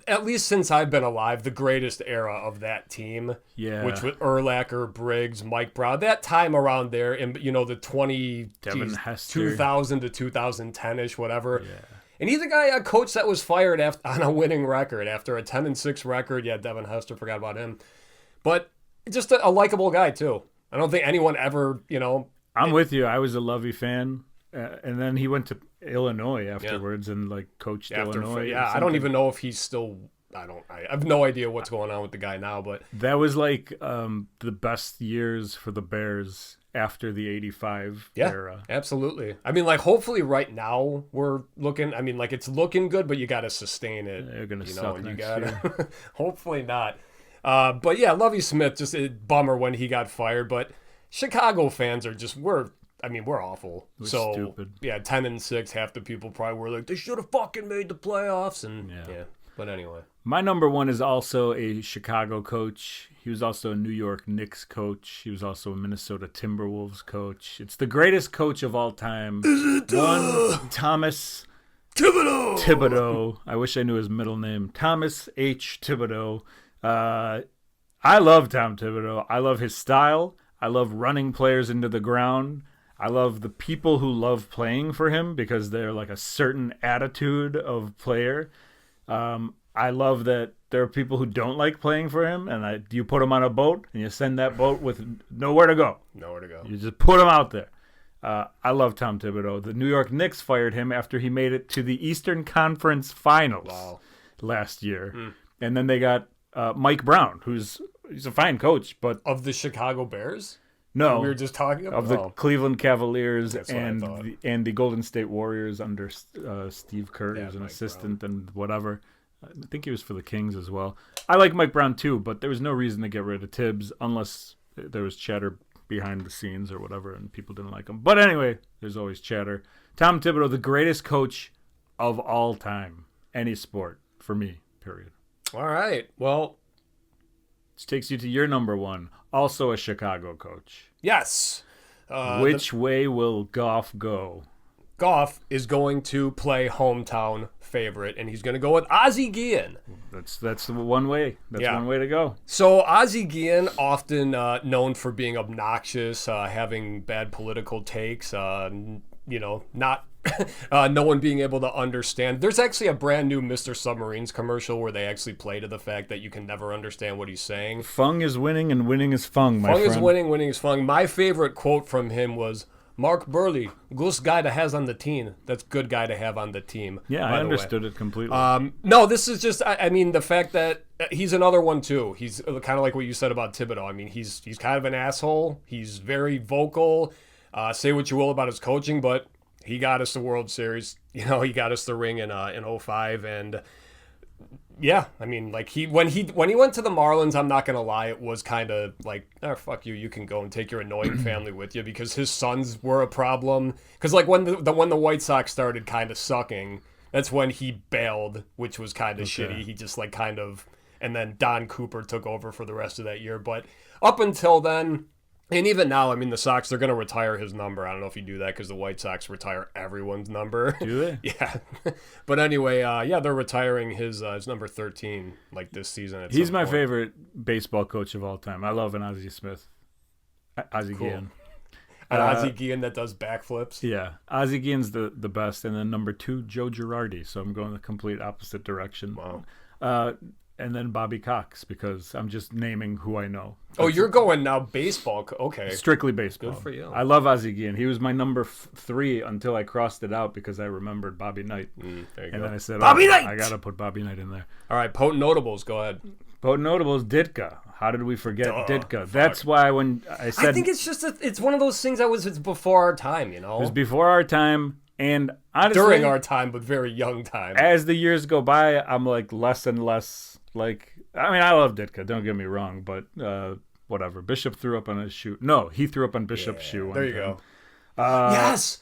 at least since I've been alive, the greatest era of that team. Yeah. Which was Urlacher, Briggs, Mike Brown. That time around there in, the 2000 to 2010-ish, whatever. Yeah. And he's a coach that was fired on a winning record after a 10-6 record. Yeah, Devin Hester, forgot about him. But just a likable guy, too. I don't think anyone ever, I'm with you. I was a Lovey fan. And then he went to Illinois afterwards and coached Illinois. I don't even know if he's still... I have no idea what's going on with the guy now, but... That was the best years for the Bears after the 85 era. Absolutely. I mean, hopefully right now we're looking... I mean, it's looking good, but you got to sustain it. They're going to suck next year. Hopefully not. But yeah, Lovie Smith, just a bummer when he got fired, but Chicago fans are just... we're awful. We're stupid. Yeah, 10-6, half the people probably were like, they should have fucking made the playoffs, and yeah. But anyway. My number 1 is also a Chicago coach. He was also a New York Knicks coach. He was also a Minnesota Timberwolves coach. It's the greatest coach of all time. Is it one Thomas Thibodeau. I wish I knew his middle name. Thomas H. Thibodeau. I love Tom Thibodeau. I love his style. I love running players into the ground. I love the people who love playing for him because they're a certain attitude of player. I love that there are people who don't like playing for him, and you put them on a boat, and you send that boat with nowhere to go. You just put them out there. I love Tom Thibodeau. The New York Knicks fired him after he made it to the Eastern Conference Finals last year. And then they got Mike Brown, he's a fine coach. But of the Chicago Bears? No. We were just talking about? Of the Cleveland Cavaliers and the Golden State Warriors under Steve Kerr as an assistant and whatever. I think he was for the Kings as well. I like Mike Brown too, but there was no reason to get rid of Tibbs unless there was chatter behind the scenes or whatever and people didn't like him. But anyway, there's always chatter. Tom Thibodeau, the greatest coach of all time. Any sport, for me, period. All right. Well, this takes you to your number 1. Also a Chicago coach. Yes. Which way will Goff go? Goff is going to play hometown favorite, and he's going to go with Ozzie Guillen. That's the one way. That's one way to go. So Ozzie Guillen, often known for being obnoxious, having bad political takes, not no one being able to understand. There's actually a brand new Mr. Submarines commercial where they actually play to the fact that you can never understand what he's saying. Fung is winning and winning is fung, my friend. Fung is winning is fung. My favorite quote from him was, Mark Burley, good guy to has on the team. That's good guy to have on the team. Yeah, by I the way. understood it completely. No, this is just, I mean, the fact that he's another one too. He's kind of like what you said about Thibodeau. I mean, he's kind of an asshole. He's very vocal. Say what you will about his coaching, but he got us the World Series. You know, he got us the ring in '05, and yeah, I mean, like when he went to the Marlins, I'm not gonna lie, it was kind of like, oh, fuck you, you can go and take your annoying family with you, because his sons were a problem. Because like when the White Sox started kind of sucking, that's when he bailed, which was kind of shitty. He just like kind of, and then Don Cooper took over for the rest of that year. But up until then, and even now, I mean, the Sox, they're going to retire his number. I don't know if you do that, because the White Sox retire everyone's number. Do they? Yeah. But anyway, yeah, they're retiring his number 13 like this season. He's my favorite baseball coach of all time. I love an Ozzie Smith. Ozzie Guillen. An Ozzie Guillen that does backflips. Yeah. Ozzie Guillen's the best. And then number 2, Joe Girardi. So I'm going the complete opposite direction. Wow. And then Bobby Cox, because I'm just naming who I know. Oh, you're going now baseball. Okay. Strictly baseball. Good for you. I love Ozzie Guillen. He was my number 3 until I crossed it out because I remembered Bobby Knight. There you and go. then I said, Bobby Knight! I got to put Bobby Knight in there. All right, potent notables. Go ahead. Potent notables, Ditka. How did we forget Ditka? Fuck. That's why when I said... I think it's just, it's one of those things it's before our time, you know? It was before our time, and honestly... During our time, but very young time. As the years go by, I'm like less and less like... I mean, I love Ditka, don't get me wrong, but whatever. Bishop threw up on his shoe. No, he threw up on Bishop's shoe one There you time. go. Yes!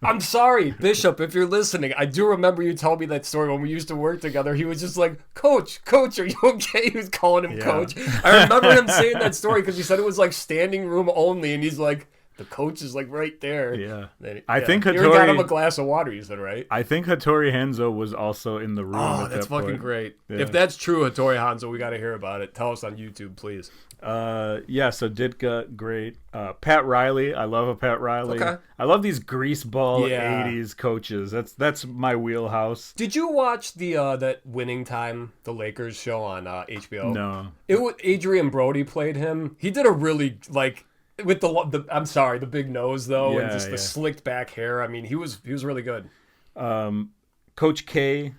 I'm sorry, Bishop, if you're listening. I do remember you telling me that story when we used to work together. He was just like, Coach, are you okay? He was calling him Coach. I remember him saying that story because he said it was like standing room only, and he's like, the coach is like right there. Yeah. Then, I think You Hattori... got him a glass of water, you said, right? I think Hattori Hanzo was also in the room Oh, at that's that fucking point. great. Yeah. If that's true, Hattori Hanzo, we got to hear about it. Tell us on YouTube, please. Yeah, so Ditka, great. Pat Riley, I love a Pat Riley. Okay. I love these greaseball Yeah. 80s coaches. That's my wheelhouse. Did you watch the that Winning Time, the Lakers show on HBO? No. It was Adrian Brody played him. He did a really like with the I'm sorry, the big nose though, and just the slicked back hair. I mean, he was really good. Coach K,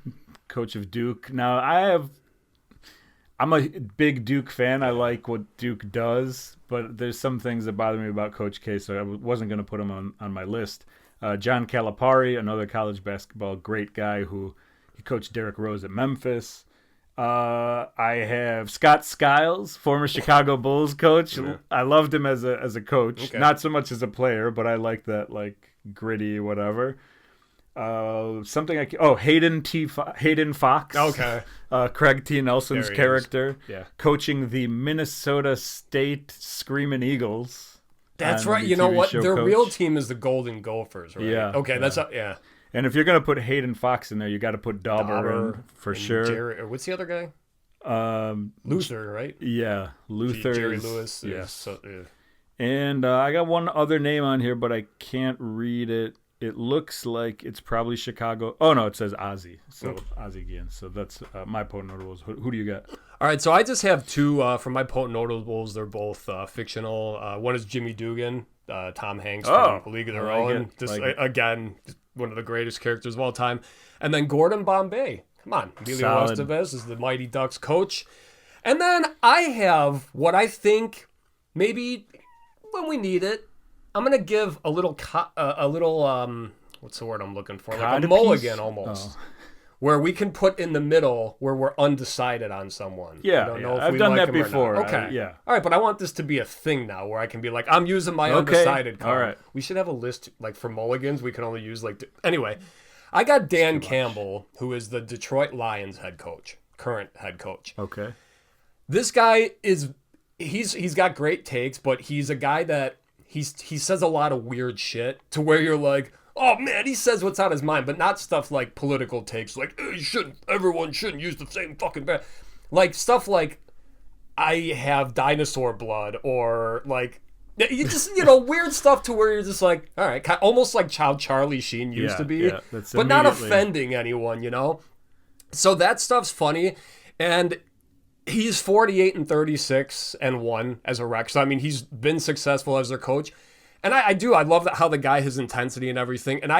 coach of Duke. Now I'm a big Duke fan. I like what Duke does, but there's some things that bother me about Coach K, so I wasn't going to put him on my list. John Calipari, another college basketball great guy who he coached Derrick Rose at Memphis. I have Scott Skiles, former Chicago Bulls coach. Yeah. I loved him as a coach, Okay. not so much as a player, but I like that like gritty whatever. Hayden Fox. Okay. Craig T. Nelson's There he character. Yeah. Coaching the Minnesota State Screaming Eagles. That's on right. the You know TV what? show Their Coach. real team is the Golden Gophers, right? Yeah, Okay, yeah. that's yeah. And if you're gonna put Hayden Fox in there, you got to put Dauber in for and sure. Jerry, or what's the other guy? Luther, right? Yeah, Luther. Jerry Lewis. Yes. So, And I got one other name on here, but I can't read it. It looks like it's probably Chicago. Oh no, it says Ozzie. So Ozzie Guillen. So that's my potent notables. Who do you got? All right, so I just have two from my potent notables. They're both fictional. One is Jimmy Dugan, Tom Hanks from A League of Their Own. Again, one of the greatest characters of all time. And then Gordon Bombay. Come on, Emilio Solid. Estevez is the Mighty Ducks coach. And then I have what I think maybe when we need it, I'm gonna give a little what's the word I'm looking for? Like a mulligan almost. Where we can put in the middle where we're undecided on someone. Yeah, I don't know if I've we done like that him or before. not. Okay. Yeah. All right, but I want this to be a thing now where I can be like, I'm using my undecided card. All right. We should have a list like for mulligans. We can only use anyway. I got Dan Campbell, who is the Detroit Lions head coach, current head coach. Okay. This guy he's got great takes, but he's a guy that he says a lot of weird shit to where you're like, oh man, he says what's on his mind, but not stuff like political takes, like everyone shouldn't use the same fucking bed. Like stuff like I have dinosaur blood, or like you just weird stuff to where you're just like, all right, almost like Child Charlie Sheen used to be, but not offending anyone, So that stuff's funny, and he's 48-36-1 as a rec. So I mean, he's been successful as their coach. And I love how the guy has intensity and everything. And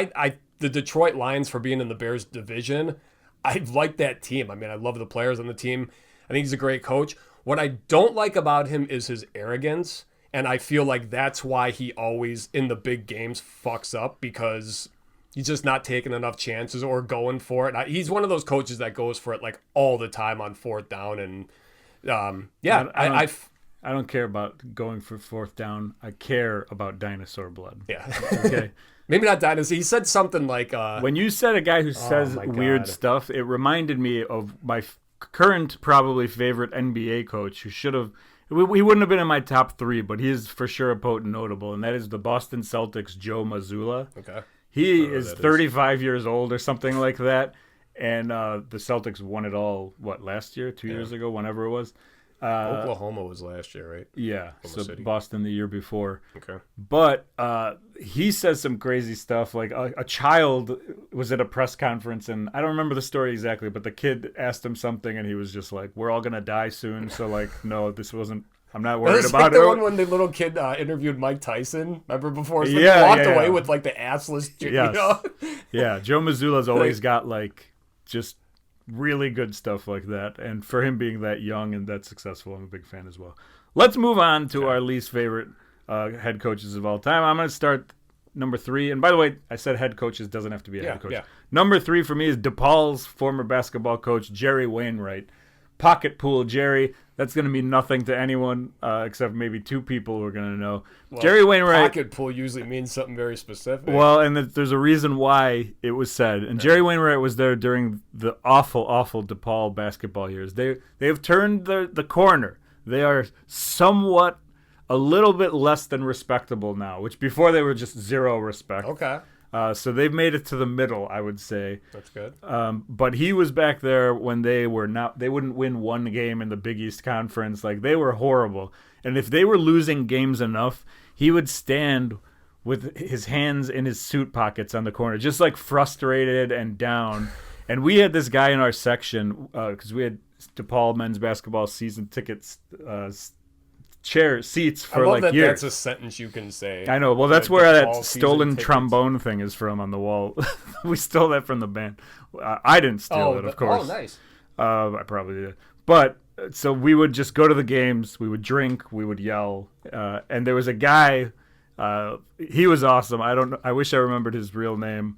the Detroit Lions, for being in the Bears division, I like that team. I mean, I love the players on the team. I think he's a great coach. What I don't like about him is his arrogance. And I feel like that's why he always, in the big games, fucks up, because he's just not taking enough chances or going for it. He's one of those coaches that goes for it like all the time on fourth down. And I don't care about going for fourth down. I care about dinosaur blood. Yeah. Okay. Maybe not dinosaur. He said something like... when you said a guy who says weird stuff, it reminded me of my current probably favorite NBA coach who should have... He wouldn't have been in my top 3, but he is for sure a potent notable, and that is the Boston Celtics' Joe Mazzulla. Okay. He is 35 years old or something like that, and the Celtics won it all, last year, 2 years ago, whenever it was. Oklahoma was last year, right? Yeah, Oklahoma City. Boston the year before. Okay. But he says some crazy stuff. Like a child was at a press conference, and I don't remember the story exactly, but the kid asked him something, and he was just like, "We're all gonna die soon." So no, this wasn't. I'm not worried That's about like it. the one when the little kid interviewed Mike Tyson. Remember before? He walked away with like the assless. Yeah, Joe Mazzulla's always got like just really good stuff like that, and for him being that young and that successful, I'm a big fan as well. Let's move on to our least favorite head coaches of all time. I'm going to start number 3, and by the way, I said head coaches, doesn't have to be a head coach. Yeah. Number 3 for me is DePaul's former basketball coach, Jerry Wainwright. Pocket pool Jerry. That's going to mean nothing to anyone except maybe 2 people who are going to know. Well, Jerry Wainwright. Pocket pool usually means something very specific. Well, and there's a reason why it was said. And Jerry Wainwright was there during the awful, awful DePaul basketball years. They have turned the corner. They are somewhat a little bit less than respectable now, which before they were just zero respect. Okay. So they've made it to the middle, I would say. That's good. But he was back there when they wouldn't win one game in the Big East Conference. Like, they were horrible. And if they were losing games enough, he would stand with his hands in his suit pockets on the corner, just like frustrated and down. And we had this guy in our section, because we had DePaul men's basketball season tickets, seats for like years. That's a sentence you can say. I know. Well, that's where that stolen trombone thing is from on the wall. We stole that from the band. I didn't steal it, of course. Oh, nice. I probably did. But so we would just go to the games. We would drink. We would yell. And there was a guy. He was awesome. I wish I remembered his real name.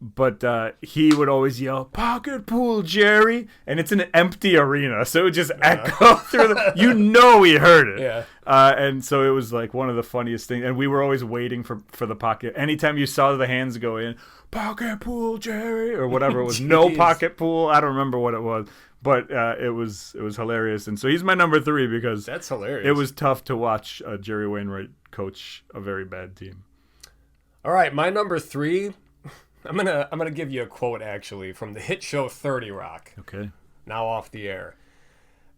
But he would always yell, "Pocket pool, Jerry!" And it's an empty arena, so it would just echo through the... we heard it. Yeah. And so it was like one of the funniest things. And we were always waiting for the pocket. Anytime you saw the hands go in, "Pocket pool, Jerry!" or whatever it was. No pocket pool. I don't remember what it was. But it was hilarious. And so he's my number 3 because... That's hilarious. It was tough to watch Jerry Wainwright coach a very bad team. All right, my number 3... I'm gonna give you a quote actually from the hit show 30 Rock. Okay. Now off the air.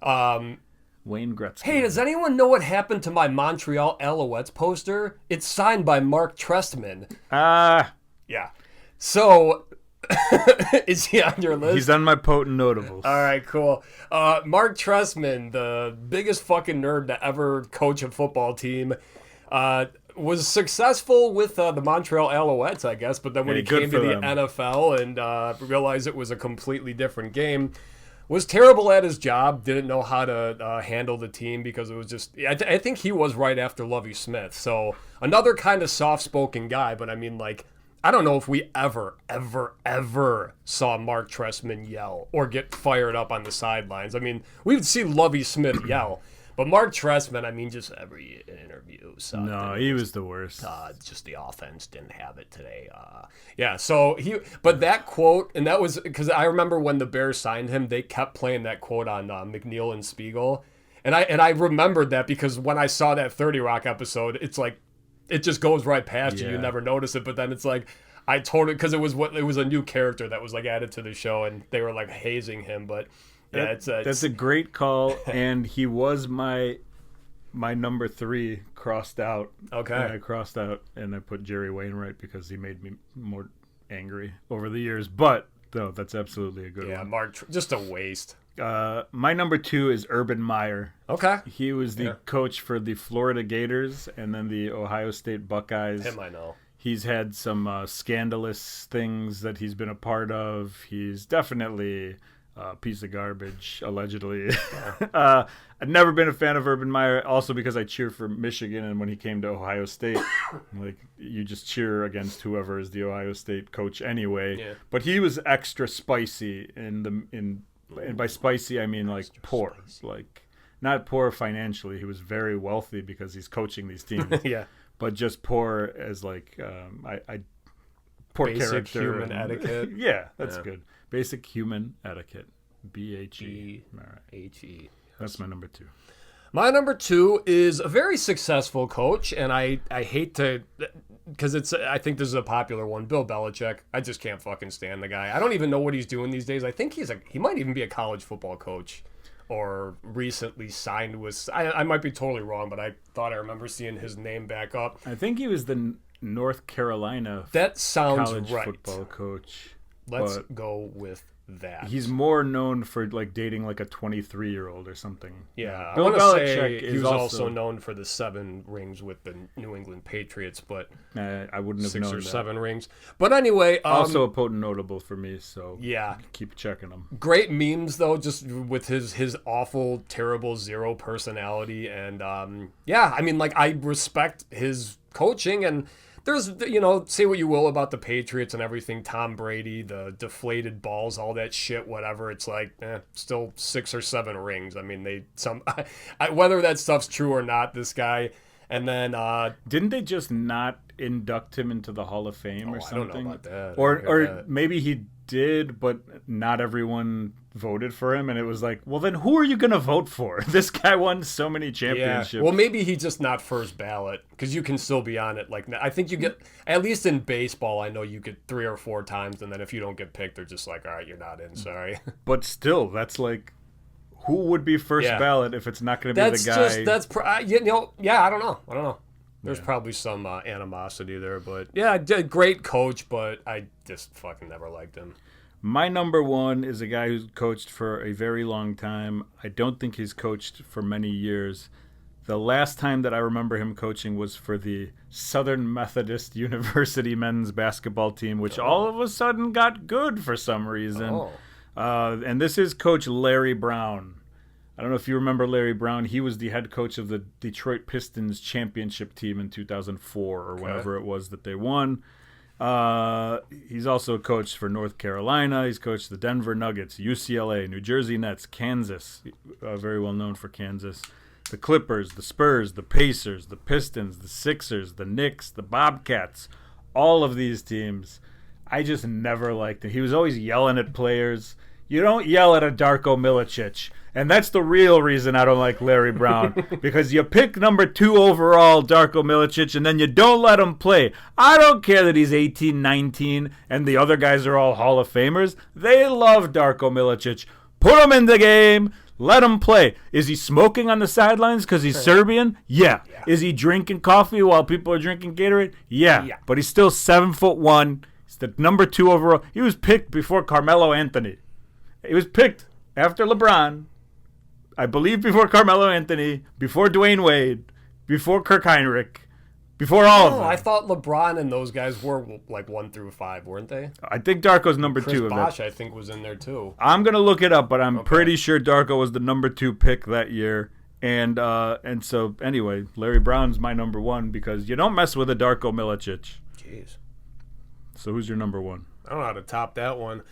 Wayne Gretzky. Hey, does anyone know what happened to my Montreal Alouettes poster? It's signed by Mark Trestman. Yeah. So, is he on your list? He's on my potent notables. All right, cool. Mark Trestman, the biggest fucking nerd to ever coach a football team, was successful with the Montreal Alouettes, I guess, but then when he came to the NFL and realized it was a completely different game, was terrible at his job, didn't know how to handle the team because it was just... I think he was right after Lovie Smith, so another kind of soft-spoken guy, but I mean, like, I don't know if we ever saw Mark Trestman yell or get fired up on the sidelines. I mean, we would see Lovie Smith yell, but Mark Trestman, I mean, just every interview. No, he was the worst. Just the offense didn't have it today. So but that quote, and that was because I remember when the Bears signed him, they kept playing that quote on McNeil and Spiegel, and I remembered that because when I saw that 30 Rock episode, it's like it just goes right past you. You never notice it, but then it's like I totally, because it was a new character that was like added to the show, and they were like hazing him, but. Yeah, that's a great call, and he was my number 3 crossed out. Okay. And I crossed out, and I put Jerry Wainwright because he made me more angry over the years. But, no, that's absolutely a good one. Yeah, Mark, just a waste. My number 2 is Urban Meyer. Okay. He was the coach for the Florida Gators and then the Ohio State Buckeyes. Him I know. He's had some scandalous things that he's been a part of. He's definitely a piece of garbage, allegedly. I've never been a fan of Urban Meyer, also because I cheer for Michigan, and when he came to Ohio State, like you just cheer against whoever is the Ohio State coach anyway. Yeah. But he was extra spicy and by spicy I mean like poor, like not poor financially. He was very wealthy because he's coaching these teams. Yeah. But just poor as like poor Basic character, human etiquette. Yeah, that's good. Basic human etiquette. BHE. All right. H-E. That's my number 2. My number 2 is a very successful coach, and I hate to, because I think this is a popular one. Bill Belichick. I just can't fucking stand the guy. I don't even know what he's doing these days. I think he might even be a college football coach, or recently signed with. I might be totally wrong, but I thought I remember seeing his name back up. I think he was the North Carolina that sounds college right. football coach. Let's go with that. He's more known for like dating like a 23-year-old or something. Yeah, I Bill want to say Belichick he is was also known for the 7 rings with the New England Patriots, but I wouldn't have 6 known or that. 7 rings. But anyway, Also a potent notable for me, so yeah, keep checking him. great memes though, just with his awful, terrible, zero personality, and yeah, I mean, like I respect his coaching, and there's, say what you will about the Patriots and everything, Tom Brady, the deflated balls, all that shit, whatever. It's like, still 6 or 7 rings. I mean, whether that stuff's true or not, this guy. And then didn't they just not induct him into the Hall of Fame or something? I don't know about that. Or maybe he did, but not everyone voted for him, and it was like, well, then who are you going to vote for? This guy won so many championships. Yeah. Well, maybe he's just not first ballot, because you can still be on it. Like, I think you get, at least in baseball, I know you get 3 or 4 times, and then if you don't get picked, they're just like, all right, you're not in, sorry. But still, that's like, who would be first ballot if it's not going to be the guy? I don't know. There's probably some animosity there, but yeah, great coach, but I just fucking never liked him. My number 1 is a guy who's coached for a very long time. I don't think he's coached for many years. The last time that I remember him coaching was for the Southern Methodist University men's basketball team, which all of a sudden got good for some reason. And this is Coach Larry Brown. I don't know if you remember Larry Brown. He was the head coach of the Detroit Pistons championship team in 2004 or whenever it was that they won. He's also coached for North Carolina. He's coached the Denver Nuggets, UCLA, New Jersey Nets, Kansas, very well known for Kansas, the Clippers, the Spurs, the Pacers, the Pistons, the Sixers, the Knicks, the Bobcats, all of these teams. I just never liked him. He was always yelling at players. You don't yell at a Darko Milicic. And that's the real reason I don't like Larry Brown. Because you pick number 2 overall, Darko Milicic, and then you don't let him play. I don't care that he's 18, 19, and the other guys are all Hall of Famers. They love Darko Milicic. Put him in the game. Let him play. Is he smoking on the sidelines because he's Serbian? Yeah. Is he drinking coffee while people are drinking Gatorade? Yeah. But he's still 7'1". He's the number 2 overall. He was picked before Carmelo Anthony. He was picked after LeBron. I believe before Carmelo Anthony, before Dwayne Wade, before Kirk Heinrich, before all of them. I thought LeBron and those guys were like 1 through 5, weren't they? I think Darko's number Chris 2 of Bosh, that. I think, was in there too. I'm gonna look it up, but I'm pretty sure Darko was the number 2 pick that year. And so anyway, Larry Brown's my number 1 because you don't mess with a Darko Milicic. Jeez. So who's your number 1? I don't know how to top that one.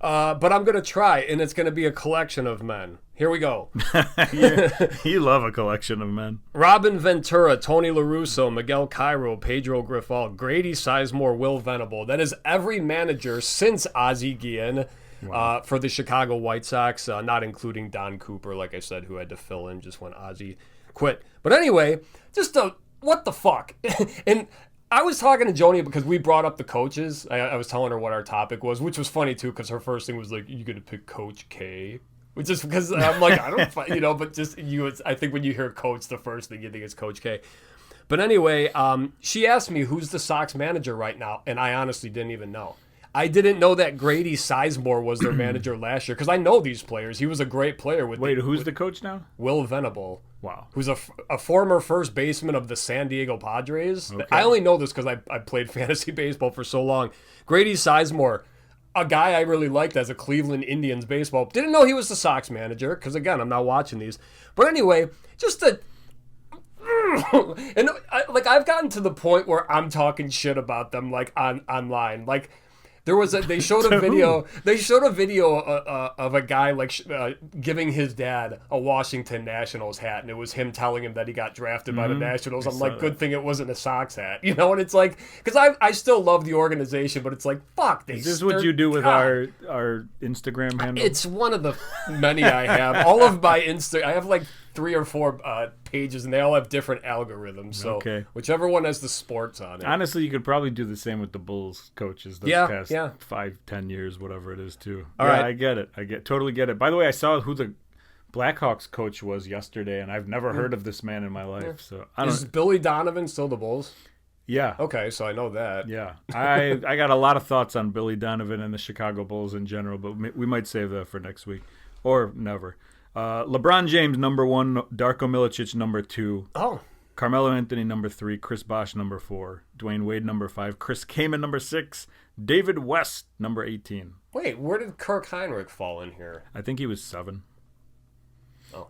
But I'm going to try, and it's going to be a collection of men. Here we go. You love a collection of men. Robin Ventura, Tony LaRusso, Miguel Cairo, Pedro Grifal, Grady Sizemore, Will Venable. That is every manager since Ozzie Guillen for the Chicago White Sox, not including Don Cooper, like I said, who had to fill in just when Ozzie quit. But anyway, just what the fuck? And I was talking to Joni because we brought up the coaches. I was telling her what our topic was, which was funny too, because her first thing was like, "You gonna pick Coach K?" Which is because I'm like, I don't, but just you. I think when you hear coach, the first thing you think is Coach K. But anyway, she asked me who's the Sox manager right now, and I honestly didn't even know. I didn't know that Grady Sizemore was their manager last year because I know these players. He was a great player with. Wait, who's the coach now? Will Venable. Wow. Who's a former first baseman of the San Diego Padres. Okay. I only know this because I played fantasy baseball for so long. Grady Sizemore, a guy I really liked as a Cleveland Indians baseball. Didn't know he was the Sox manager because, again, I'm not watching these. But anyway, just a... and I've gotten to the point where I'm talking shit about them online. Like there was they showed a video of a guy giving his dad a Washington Nationals hat, and it was him telling him that he got drafted by the Nationals. I'm like, good thing it wasn't a Sox hat, and it's like, because I still love the organization, but it's like, fuck. Is this what you do with our Instagram handle? It's one of the many I have. All of my I have like 3 or 4 pages, and they all have different algorithms. So whichever one has the sports on it. Honestly, you could probably do the same with the Bulls coaches those past 5-10 years, whatever it is, too. All right. I get it. Totally get it. By the way, I saw who the Blackhawks coach was yesterday, and I've never heard of this man in my life. So Is Billy Donovan still the Bulls? Yeah. Okay, so I know that. Yeah. I got a lot of thoughts on Billy Donovan and the Chicago Bulls in general, but we might save that for next week or never. LeBron James, number 1. Darko Milicic, number 2. Oh. Carmelo Anthony, number 3. Chris Bosh, number 4. Dwayne Wade, number 5. Chris Kaman, number 6. David West, number 18. Wait, where did Kirk Heinrich fall in here? I think he was 7. Oh.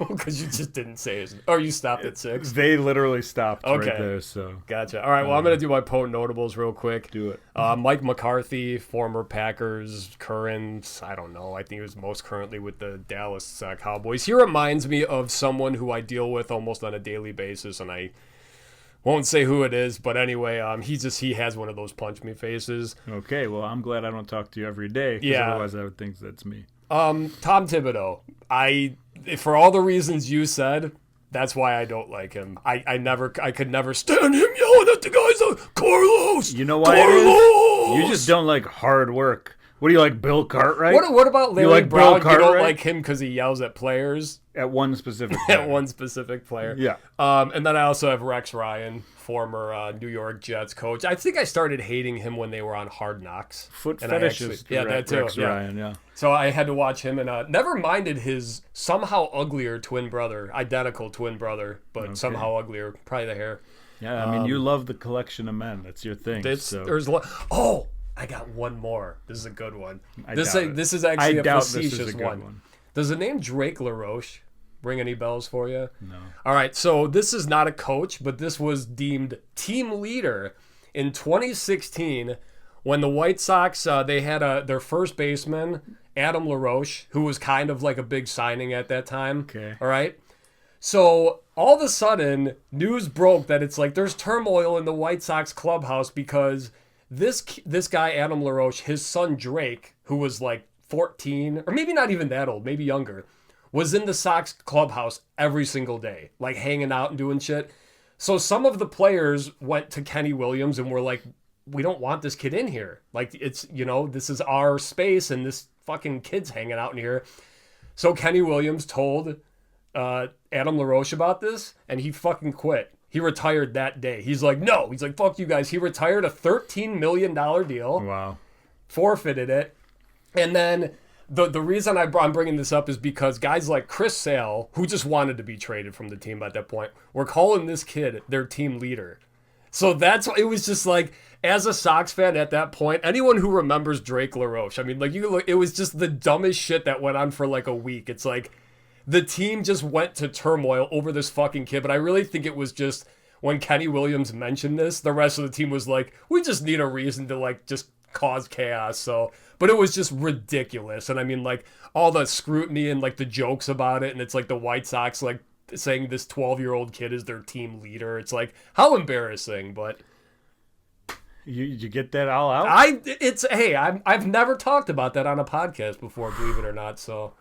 Because you just didn't say his... Or you stopped at 6? They literally stopped right there, so... Gotcha. All right, well, I'm going to do my Poe notables real quick. Do it. Mike McCarthy, former Packers, current, I don't know, I think he was most currently with the Dallas Cowboys. He reminds me of someone who I deal with almost on a daily basis, and I won't say who it is, but anyway, he has one of those punch me faces. Okay, well, I'm glad I don't talk to you every day, because otherwise I would think that's me. Tom Thibodeau, for all the reasons you said, that's why I don't like him. I could never stand him yelling at the guys. Carlos. You know why it is? You just don't like hard work. What do you like, Bill Cartwright? What about Larry Brown? You don't like him because he yells at players? At one specific player. At one specific player. Yeah. And then I also have Rex Ryan, former New York Jets coach. I think I started hating him when they were on Hard Knocks. Foot fetishist. That too. Rex Ryan, yeah. So I had to watch him, and never minded his somehow uglier twin brother, identical twin brother, but somehow uglier, probably the hair. Yeah, I mean, you love the collection of men. That's your thing. I got one more. This is a good one. This is actually a facetious one. Does the name Drake LaRoche ring any bells for you? No. All right, so this is not a coach, but this was deemed team leader in 2016 when the White Sox, they had their first baseman, Adam LaRoche, who was kind of like a big signing at that time. Okay. All right. So all of a sudden, news broke that it's like there's turmoil in the White Sox clubhouse because this guy, Adam LaRoche, his son Drake, who was like 14, or maybe not even that old, maybe younger, was in the Sox clubhouse every single day, like hanging out and doing shit. So some of the players went to Kenny Williams and were like, we don't want this kid in here. Like, it's, this is our space and this fucking kid's hanging out in here. So Kenny Williams told Adam LaRoche about this, and he fucking quit. He retired that day. He's like, no. He's like, fuck you guys. He retired a $13 million deal. Wow. Forfeited it. And then the reason I'm bringing this up is because guys like Chris Sale, who just wanted to be traded from the team at that point, were calling this kid their team leader. So it was just like, as a Sox fan at that point, anyone who remembers Drake LaRoche, I mean, like, it was just the dumbest shit that went on for like a week. It's like the team just went to turmoil over this fucking kid. But I really think it was just when Kenny Williams mentioned this, the rest of the team was like, we just need a reason to like just cause chaos. So, but it was just ridiculous. And I mean, like, all the scrutiny and like the jokes about it, and it's like the White Sox like saying this 12-year-old kid is their team leader. It's like, how embarrassing. But you get that all out? I've never talked about that on a podcast before, believe it or not. So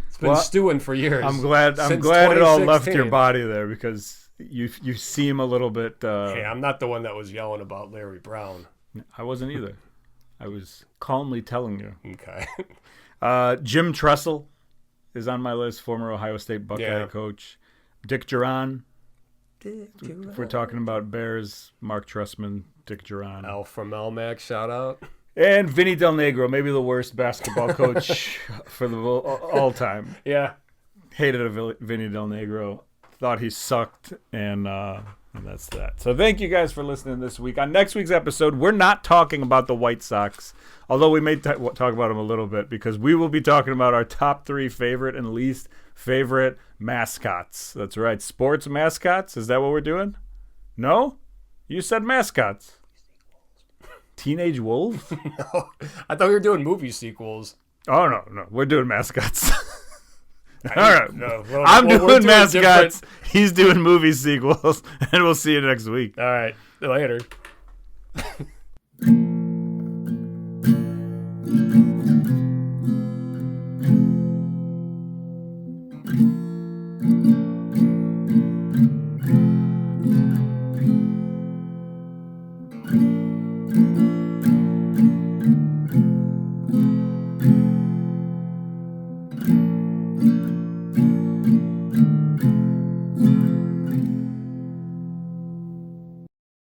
it's been stewing for years. I'm glad it all left your body there, because you seem a little bit hey, I'm not the one that was yelling about Larry Brown. I wasn't either. I was calmly telling you. Okay. Jim Tressel is on my list, former Ohio State Buckeye coach. Dick Duran, If we're talking about Bears, Mark Trustman, Dick Duran. Al from Melmac, shout out. And Vinny Del Negro, maybe the worst basketball coach for the all time. Yeah. Hated Vinny Del Negro. Thought he sucked, and that's that. So thank you guys for listening this week. On next week's episode, we're not talking about the White Sox, although we may talk about them a little bit, because we will be talking about our top 3 favorite and least favorite mascots. That's right, sports mascots. Is that what we're doing? No? You said mascots. Teenage Wolves? No, I thought we were doing movie sequels. Oh, no. We're doing mascots. All right. No, I'm doing mascots. He's doing movie sequels. And we'll see you next week. All right. Later.